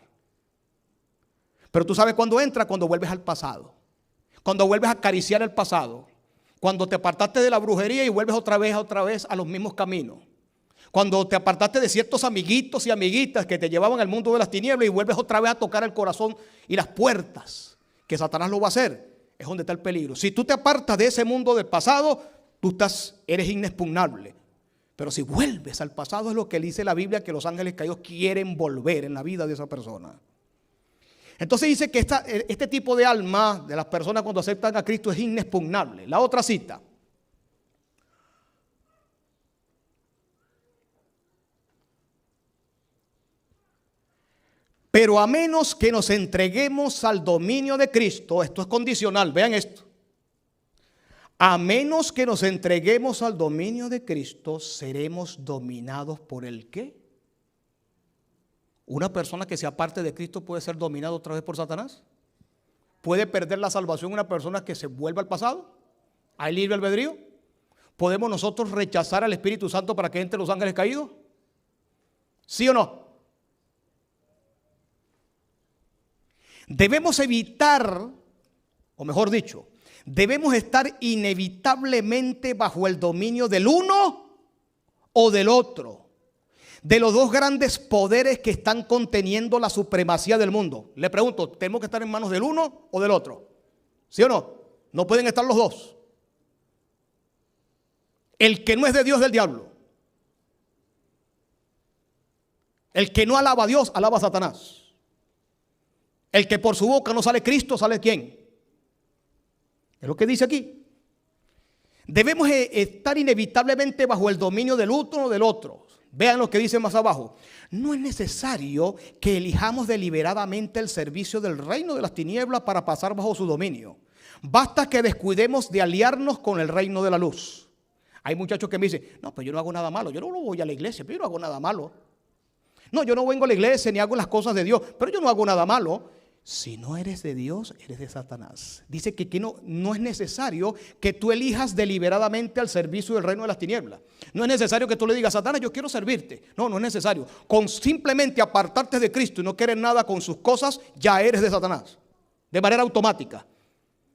Pero tú sabes cuándo entra, cuando vuelves al pasado. Cuando vuelves a acariciar el pasado. Cuando te apartaste de la brujería y vuelves otra vez a los mismos caminos. Cuando te apartaste de ciertos amiguitos y amiguitas que te llevaban al mundo de las tinieblas y vuelves otra vez a tocar el corazón y las puertas. Que Satanás lo va a hacer, es donde está el peligro. Si tú te apartas de ese mundo del pasado, eres inexpugnable. Pero si vuelves al pasado, es lo que dice la Biblia, que los ángeles caídos quieren volver en la vida de esa persona. Entonces dice que este tipo de alma de las personas cuando aceptan a Cristo es inexpugnable. La otra cita. Pero a menos que nos entreguemos al dominio de Cristo, esto es condicional, vean esto. A menos que nos entreguemos al dominio de Cristo, seremos dominados por el ¿qué? ¿Una persona que se aparte de Cristo puede ser dominada otra vez por Satanás? ¿Puede perder la salvación una persona que se vuelva al pasado? ¿Hay libre albedrío? ¿Podemos nosotros rechazar al Espíritu Santo para que entre los ángeles caídos? ¿Sí o no? Debemos evitar, o mejor dicho, debemos estar inevitablemente bajo el dominio del uno o del otro, de los dos grandes poderes que están conteniendo la supremacía del mundo. Le pregunto, ¿tenemos que estar en manos del uno o del otro? ¿Sí o no? No pueden estar los dos. El que no es de Dios es del diablo. El que no alaba a Dios, alaba a Satanás. El que por su boca no sale Cristo, ¿sale quién? Es lo que dice aquí. Debemos estar inevitablemente bajo el dominio del uno o del otro. Vean lo que dice más abajo. No es necesario que elijamos deliberadamente el servicio del reino de las tinieblas para pasar bajo su dominio. Basta que descuidemos de aliarnos con el reino de la luz. Hay muchachos que me dicen, no, pues yo no hago nada malo. Yo no voy a la iglesia, pero yo no hago nada malo. No, yo no vengo a la iglesia ni hago las cosas de Dios, pero yo no hago nada malo. Si no eres de Dios, eres de Satanás. Dice que aquí no es necesario que tú elijas deliberadamente al servicio del reino de las tinieblas. No es necesario que tú le digas, Satanás, yo quiero servirte. No, no es necesario. Con simplemente apartarte de Cristo y no querer nada con sus cosas, ya eres de Satanás. De manera automática.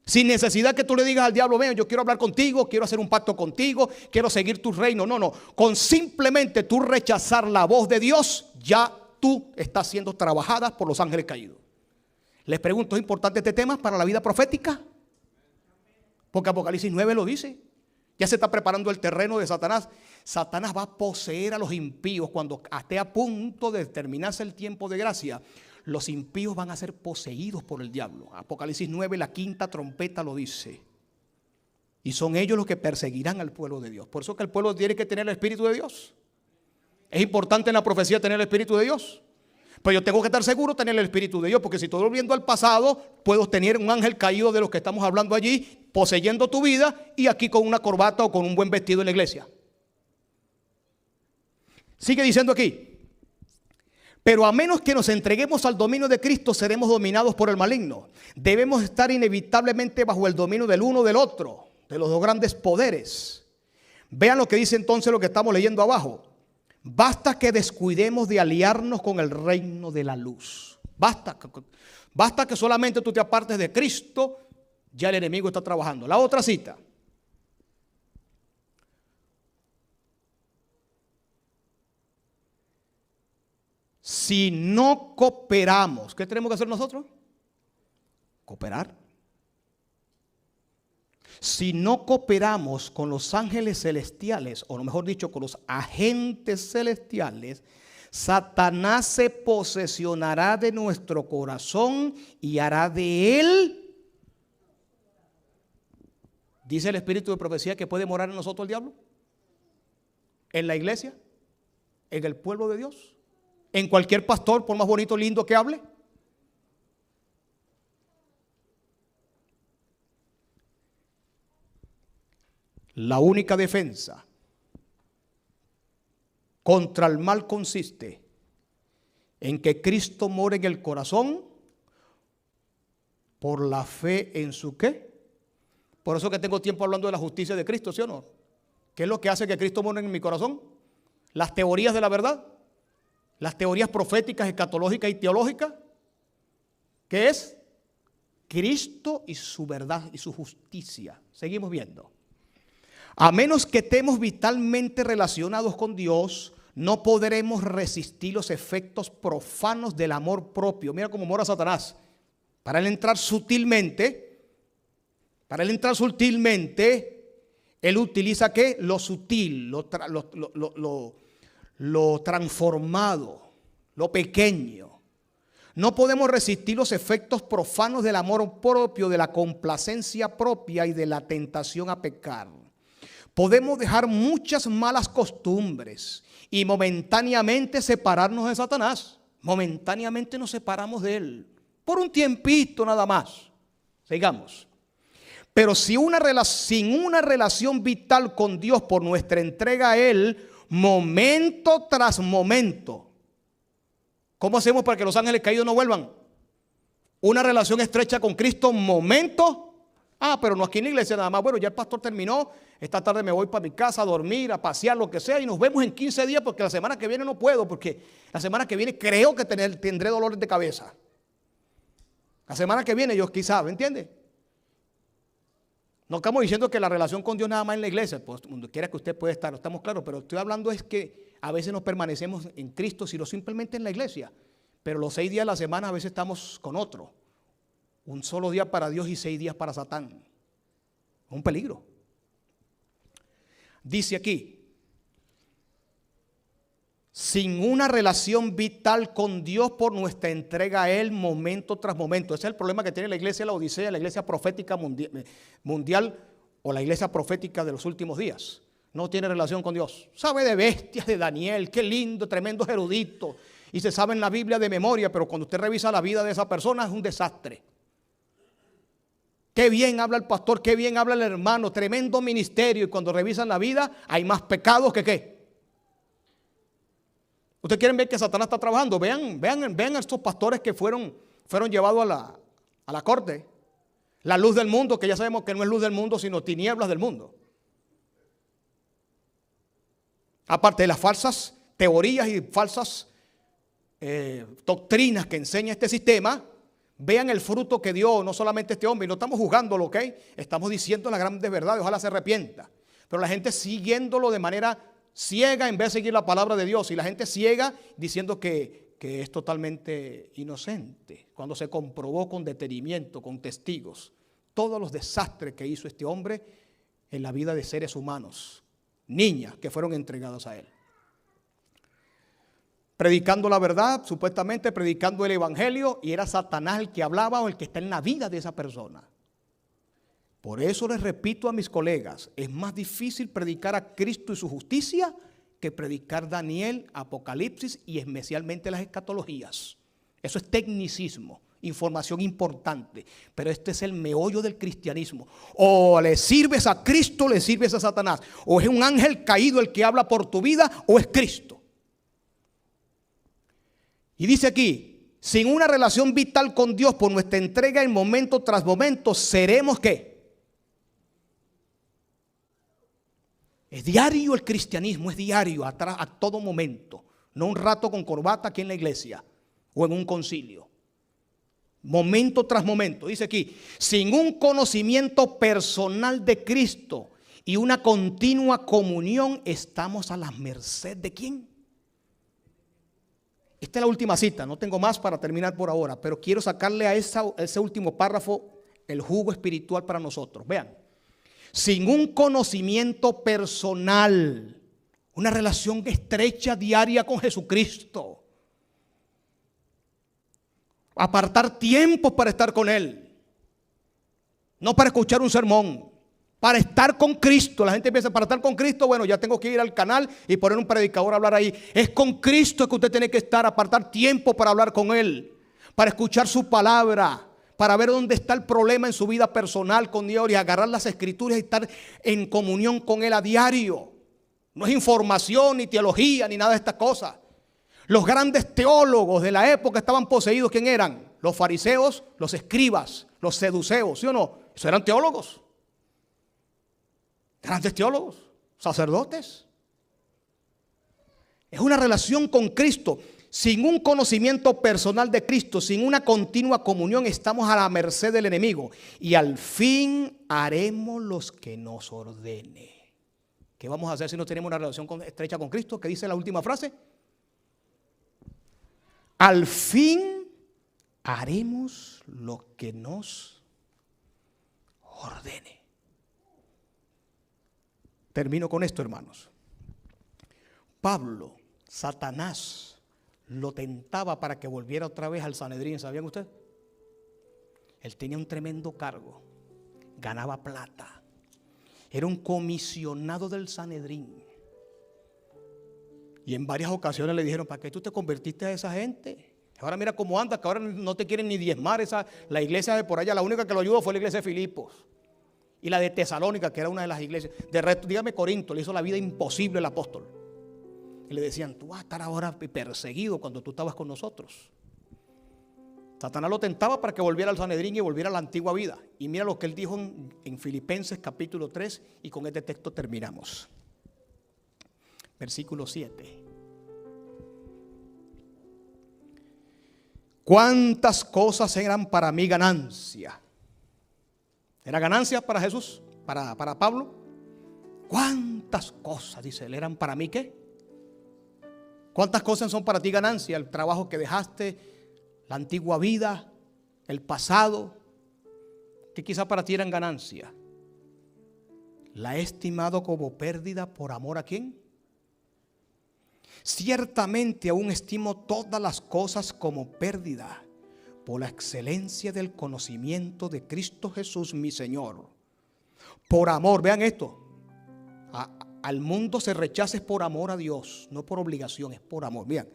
Sin necesidad que tú le digas al diablo, ven, yo quiero hablar contigo, quiero hacer un pacto contigo, quiero seguir tu reino. No, no. Con simplemente tú rechazar la voz de Dios, ya tú estás siendo trabajada por los ángeles caídos. Les pregunto, ¿es importante este tema para la vida profética? Porque Apocalipsis 9 lo dice. Ya se está preparando el terreno de Satanás. Satanás va a poseer a los impíos cuando esté a punto de terminarse el tiempo de gracia. Los impíos van a ser poseídos por el diablo. Apocalipsis 9, la quinta trompeta lo dice. Y son ellos los que perseguirán al pueblo de Dios. Por eso que el pueblo tiene que tener el Espíritu de Dios. Es importante en la profecía tener el Espíritu de Dios. Pero yo tengo que estar seguro de tener el Espíritu de Dios, porque si estoy volviendo al pasado, puedo tener un ángel caído de los que estamos hablando allí, poseyendo tu vida, y aquí con una corbata o con un buen vestido en la iglesia. Sigue diciendo aquí, pero a menos que nos entreguemos al dominio de Cristo, seremos dominados por el maligno. Debemos estar inevitablemente bajo el dominio del uno o del otro, de los dos grandes poderes. Vean lo que dice entonces lo que estamos leyendo abajo. Basta que descuidemos de aliarnos con el reino de la luz. Basta que solamente tú te apartes de Cristo, ya el enemigo está trabajando. La otra cita. Si no cooperamos, ¿qué tenemos que hacer nosotros? Cooperar. Si no cooperamos con los ángeles celestiales, o mejor dicho, con los agentes celestiales, Satanás se posesionará de nuestro corazón y hará de él. Dice el espíritu de profecía que puede morar en nosotros el diablo. En la iglesia, en el pueblo de Dios, en cualquier pastor, por más bonito, lindo que hable. La única defensa contra el mal consiste en que Cristo more en el corazón por la fe en su ¿qué? Por eso que tengo tiempo hablando de la justicia de Cristo, ¿sí o no? ¿Qué es lo que hace que Cristo more en mi corazón? Las teorías de la verdad, las teorías proféticas, escatológicas y teológicas. ¿Qué es? Cristo y su verdad y su justicia. Seguimos viendo. A menos que estemos vitalmente relacionados con Dios, no podremos resistir los efectos profanos del amor propio. Mira cómo mora Satanás. Para él entrar sutilmente, él utiliza ¿qué? Lo sutil, lo transformado, lo pequeño. No podemos resistir los efectos profanos del amor propio, de la complacencia propia y de la tentación a pecar. Podemos dejar muchas malas costumbres y momentáneamente separarnos de Satanás. Momentáneamente nos separamos de él. Por un tiempito nada más. Sigamos. Pero sin una relación vital con Dios por nuestra entrega a él, momento tras momento. ¿Cómo hacemos para que los ángeles caídos no vuelvan? Una relación estrecha con Cristo, momento. Pero no aquí en la iglesia nada más. Bueno, ya el pastor terminó. Esta tarde me voy para mi casa a dormir, a pasear, lo que sea. Y nos vemos en 15 días porque la semana que viene no puedo. Porque la semana que viene creo que tendré dolores de cabeza. La semana que viene yo quizás, ¿me entiende? No estamos diciendo que la relación con Dios nada más en la iglesia. Pues donde quiera que usted pueda estar, estamos claros. Pero estoy hablando es que a veces nos permanecemos en Cristo, sino simplemente en la iglesia. Pero los 6 días de la semana a veces estamos con otro. Un solo día para Dios y 6 días para Satán. Un peligro. Dice aquí, sin una relación vital con Dios por nuestra entrega a Él momento tras momento. Ese es el problema que tiene la iglesia de la Odisea, la iglesia profética mundial o la iglesia profética de los últimos días. No tiene relación con Dios. Sabe de bestias, de Daniel, qué lindo, tremendos eruditos. Y se sabe en la Biblia de memoria, pero cuando usted revisa la vida de esa persona es un desastre. Qué bien habla el pastor, qué bien habla el hermano, tremendo ministerio. Y cuando revisan la vida hay más pecados que ¿qué? ¿Ustedes quieren ver que Satanás está trabajando? Vean a estos pastores que fueron llevados a la corte. La luz del mundo, que ya sabemos que no es luz del mundo, sino tinieblas del mundo. Aparte de las falsas teorías y falsas doctrinas que enseña este sistema, vean el fruto que dio no solamente este hombre. Y no estamos juzgándolo, ¿ok? Estamos diciendo las grandes verdades, ojalá se arrepienta. Pero la gente siguiéndolo de manera ciega en vez de seguir la palabra de Dios. Y la gente ciega diciendo que es totalmente inocente, cuando se comprobó con detenimiento, con testigos, todos los desastres que hizo este hombre en la vida de seres humanos, niñas que fueron entregadas a él. Predicando la verdad, supuestamente predicando el evangelio, y era Satanás el que hablaba o el que está en la vida de esa persona. Por eso les repito a mis colegas, es más difícil predicar a Cristo y su justicia que predicar Daniel, Apocalipsis y especialmente las escatologías. Eso es tecnicismo, información importante, pero este es el meollo del cristianismo. O le sirves a Cristo o le sirves a Satanás. O es un ángel caído el que habla por tu vida o es Cristo. Y dice aquí, sin una relación vital con Dios por nuestra entrega en momento tras momento, seremos ¿qué? Es diario el cristianismo, es diario, a todo momento. No un rato con corbata aquí en la iglesia o en un concilio. Momento tras momento. Dice aquí, sin un conocimiento personal de Cristo y una continua comunión, estamos a la merced ¿de quién? Esta es la última cita, no tengo más para terminar por ahora, pero quiero sacarle a ese último párrafo el jugo espiritual para nosotros. Vean. Sin un conocimiento personal, una relación estrecha diaria con Jesucristo, apartar tiempo para estar con Él, no para escuchar un sermón, para estar con Cristo. La gente piensa, para estar con Cristo, bueno, ya tengo que ir al canal y poner un predicador a hablar ahí. Es con Cristo que usted tiene que estar, apartar tiempo para hablar con Él, para escuchar su palabra, para ver dónde está el problema en su vida personal con Dios y agarrar las escrituras y estar en comunión con Él a diario. No es información, ni teología, ni nada de estas cosas. Los grandes teólogos de la época estaban poseídos. ¿Quién eran? Los fariseos, los escribas, los seduceos, ¿sí o no? Esos eran teólogos. Grandes teólogos, sacerdotes. Es una relación con Cristo. Sin un conocimiento personal de Cristo, sin una continua comunión, estamos a la merced del enemigo. Y al fin haremos los que nos ordene. ¿Qué vamos a hacer si no tenemos una relación estrecha con Cristo? ¿Qué dice la última frase? Al fin haremos lo que nos ordene. Termino con esto, hermanos. Pablo, Satanás, lo tentaba para que volviera otra vez al Sanedrín. ¿Sabían ustedes? Él tenía un tremendo cargo, ganaba plata, era un comisionado del Sanedrín. Y en varias ocasiones le dijeron, ¿para qué tú te convertiste a esa gente? Ahora mira cómo anda, que ahora no te quieren ni diezmar. La iglesia de por allá, la única que lo ayudó fue la iglesia de Filipos. Y la de Tesalónica, que era una de las iglesias. De resto, dígame, Corinto, le hizo la vida imposible el apóstol. Y le decían, tú vas a estar ahora perseguido cuando tú estabas con nosotros. Satanás lo tentaba para que volviera al Sanedrín y volviera a la antigua vida. Y mira lo que él dijo en Filipenses capítulo 3, y con este texto terminamos. Versículo 7. ¿Cuántas cosas eran para mí ganancia? ¿Era ganancia para Jesús? ¿Para Pablo? ¿Cuántas cosas, dice él, eran para mí qué? ¿Cuántas cosas son para ti ganancia? El trabajo que dejaste, la antigua vida, el pasado, que quizá para ti eran ganancia. La he estimado como pérdida por amor ¿a quién? Ciertamente aún estimo todas las cosas como pérdida por la excelencia del conocimiento de Cristo Jesús mi Señor. Por amor, vean esto, al mundo se rechaza es por amor a Dios, no por obligación, es por amor. Vean,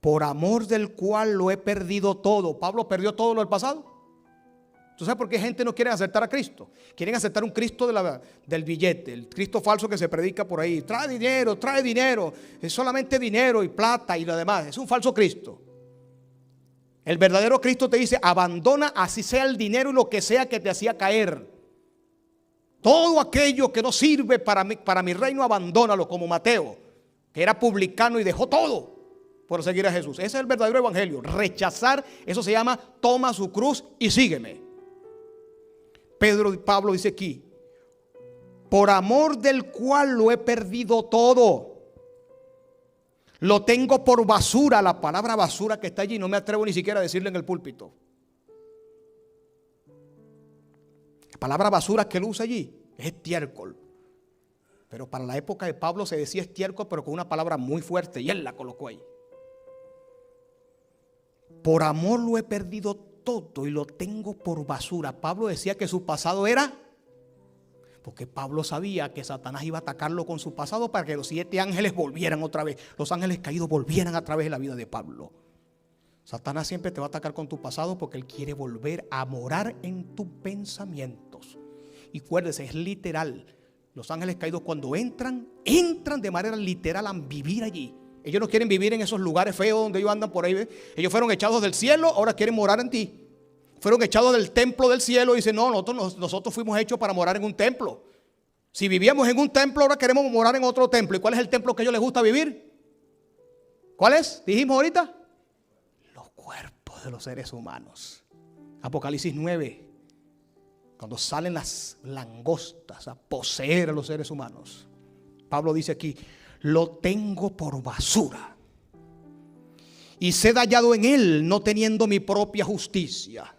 por amor del cual lo he perdido todo. Pablo perdió todo lo del pasado. ¿Tú sabes por qué gente no quiere aceptar a Cristo? Quieren aceptar un Cristo del billete, el Cristo falso que se predica por ahí. Trae dinero, es solamente dinero y plata y lo demás. Es un falso Cristo. El verdadero Cristo te dice, abandona así sea el dinero y lo que sea que te hacía caer. Todo aquello que no sirve para mi reino, abandónalo, como Mateo, que era publicano y dejó todo por seguir a Jesús. Ese es el verdadero evangelio. Rechazar, eso se llama toma su cruz y sígueme. Pablo dice aquí, por amor del cual lo he perdido todo. Lo tengo por basura. La palabra basura que está allí no me atrevo ni siquiera a decirle en el púlpito. La palabra basura que él usa allí es estiércol. Pero para la época de Pablo se decía estiércol, pero con una palabra muy fuerte, y él la colocó ahí. Por amor lo he perdido todo y lo tengo por basura. Pablo decía que su pasado era, porque Pablo sabía que Satanás iba a atacarlo con su pasado para que los 7 ángeles volvieran otra vez. Los ángeles caídos volvieran a través de la vida de Pablo. Satanás siempre te va a atacar con tu pasado porque él quiere volver a morar en tus pensamientos. Y acuérdese, es literal. Los ángeles caídos cuando entran de manera literal a vivir allí. Ellos no quieren vivir en esos lugares feos donde ellos andan por ahí. Ellos fueron echados del cielo, ahora quieren morar en ti. Fueron echados del templo del cielo y dicen, no, nosotros fuimos hechos para morar en un templo. Si vivíamos en un templo, ahora queremos morar en otro templo. ¿Y cuál es el templo que a ellos les gusta vivir? ¿Cuál es? Dijimos ahorita. Los cuerpos de los seres humanos. Apocalipsis 9. Cuando salen las langostas a poseer a los seres humanos. Pablo dice aquí, lo tengo por basura. Y sed hallado en él, no teniendo mi propia justicia,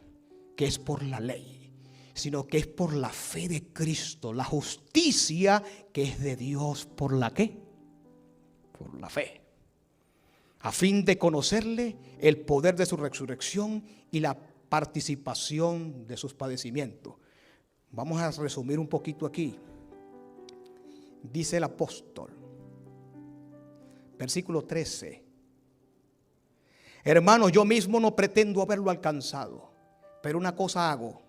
que es por la ley, sino que es por la fe de Cristo. La justicia que es de Dios, ¿por la qué? Por la fe. A fin de conocerle el poder de su resurrección y la participación de sus padecimientos. Vamos a resumir un poquito aquí. Dice el apóstol, versículo 13. Hermanos, yo mismo no pretendo haberlo alcanzado, pero una cosa hago,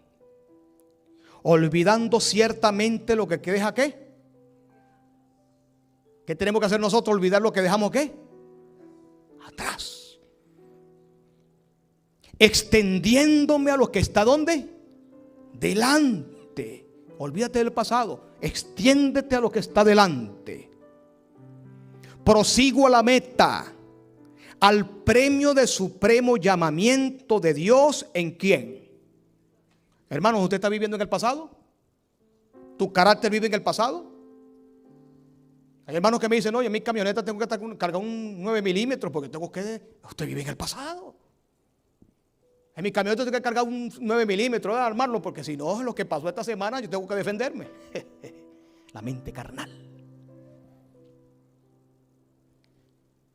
olvidando ciertamente lo que deja ¿qué? ¿Qué tenemos que hacer nosotros? Olvidar lo que dejamos ¿qué? Atrás. Extendiéndome a lo que está ¿dónde? Delante. Olvídate del pasado, extiéndete a lo que está delante. Prosigo a la meta, al premio de supremo llamamiento de Dios. ¿En quién? Hermanos, ¿usted está viviendo en el pasado? ¿Tu carácter vive en el pasado? Hay hermanos que me dicen, oye, en mi camioneta tengo que cargar un 9 milímetros porque tengo que... Usted vive en el pasado. En mi camioneta tengo que cargar un 9 milímetros, armarlo, porque si no, lo que pasó esta semana, yo tengo que defenderme. La mente carnal.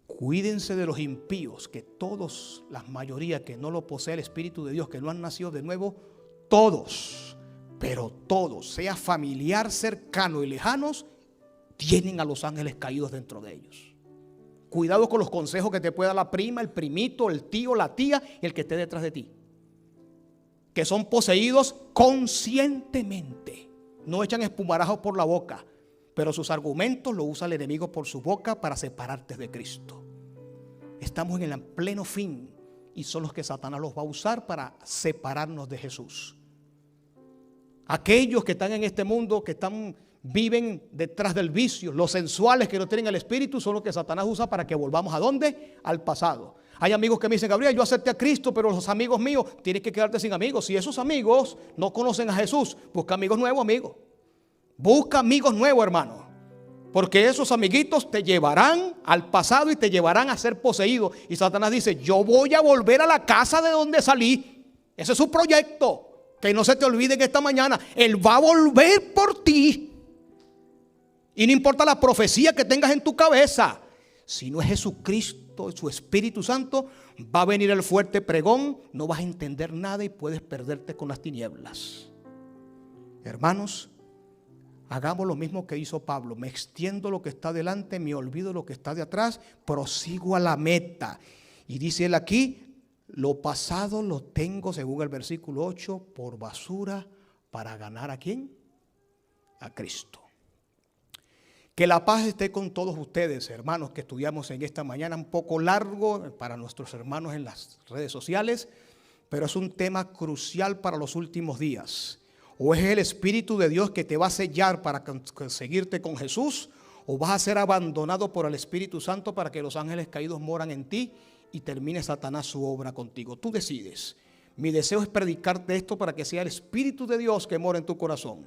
Cuídense de los impíos, que todos, la mayoría que no lo posee el Espíritu de Dios, que no han nacido de nuevo, todos, pero todos, sea familiar, cercano y lejanos, tienen a los ángeles caídos dentro de ellos. Cuidado con los consejos que te pueda la prima, el primito, el tío, la tía y el que esté detrás de ti. Que son poseídos conscientemente. No echan espumarajos por la boca, pero sus argumentos los usa el enemigo por su boca para separarte de Cristo. Estamos en el pleno fin y son los que Satanás los va a usar para separarnos de Jesús. Aquellos que están en este mundo, que viven detrás del vicio, los sensuales que no tienen el Espíritu, son los que Satanás usa para que volvamos ¿a dónde? Al pasado. Hay amigos que me dicen, Gabriel, yo acepté a Cristo, pero los amigos míos, tienes que quedarte sin amigos. Si esos amigos no conocen a Jesús, busca amigos nuevos, amigo. Busca amigos nuevos, hermano. Porque esos amiguitos te llevarán al pasado y te llevarán a ser poseído. Y Satanás dice, yo voy a volver a la casa de donde salí. Ese es su proyecto. Que no se te olvide que esta mañana Él va a volver por ti. Y no importa la profecía que tengas en tu cabeza. Si no es Jesucristo, su Espíritu Santo, va a venir el fuerte pregón, no vas a entender nada y puedes perderte con las tinieblas. Hermanos, hagamos lo mismo que hizo Pablo. Me extiendo lo que está delante, me olvido lo que está de atrás, prosigo a la meta. Y dice él aquí, lo pasado lo tengo, según el versículo 8, por basura para ganar ¿a quién? A Cristo. Que la paz esté con todos ustedes, hermanos, que estudiamos en esta mañana, un poco largo para nuestros hermanos en las redes sociales, pero es un tema crucial para los últimos días. O es el Espíritu de Dios que te va a sellar para seguirte con Jesús, o vas a ser abandonado por el Espíritu Santo para que los ángeles caídos moran en ti y termine Satanás su obra contigo. Tú decides. Mi deseo es predicarte esto para que sea el Espíritu de Dios que mora en tu corazón,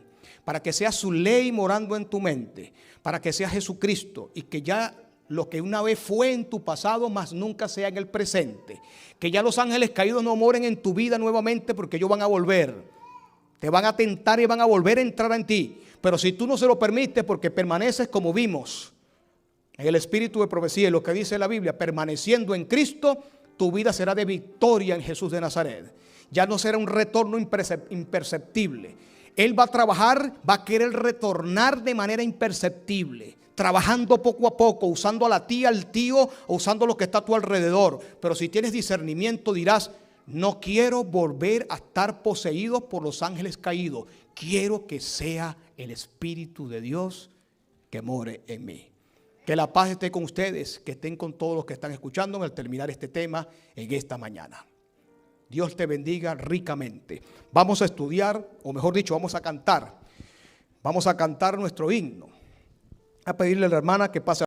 para que sea su ley morando en tu mente, para que sea Jesucristo y que ya lo que una vez fue en tu pasado, más nunca sea en el presente. Que ya los ángeles caídos no moren en tu vida nuevamente, porque ellos van a volver. Te van a tentar y van a volver a entrar en ti. Pero si tú no se lo permites, porque permaneces como vimos en el espíritu de profecía y lo que dice la Biblia, permaneciendo en Cristo, tu vida será de victoria en Jesús de Nazaret. Ya no será un retorno imperceptible. Él va a trabajar, va a querer retornar de manera imperceptible, trabajando poco a poco, usando a la tía, al tío, o usando lo que está a tu alrededor. Pero si tienes discernimiento dirás, no quiero volver a estar poseído por los ángeles caídos. Quiero que sea el Espíritu de Dios que more en mí. Que la paz esté con ustedes, que estén con todos los que están escuchándome al terminar este tema en esta mañana. Dios te bendiga ricamente. Vamos a estudiar, o mejor dicho, vamos a cantar. Vamos a cantar nuestro himno. A pedirle a la hermana que pase.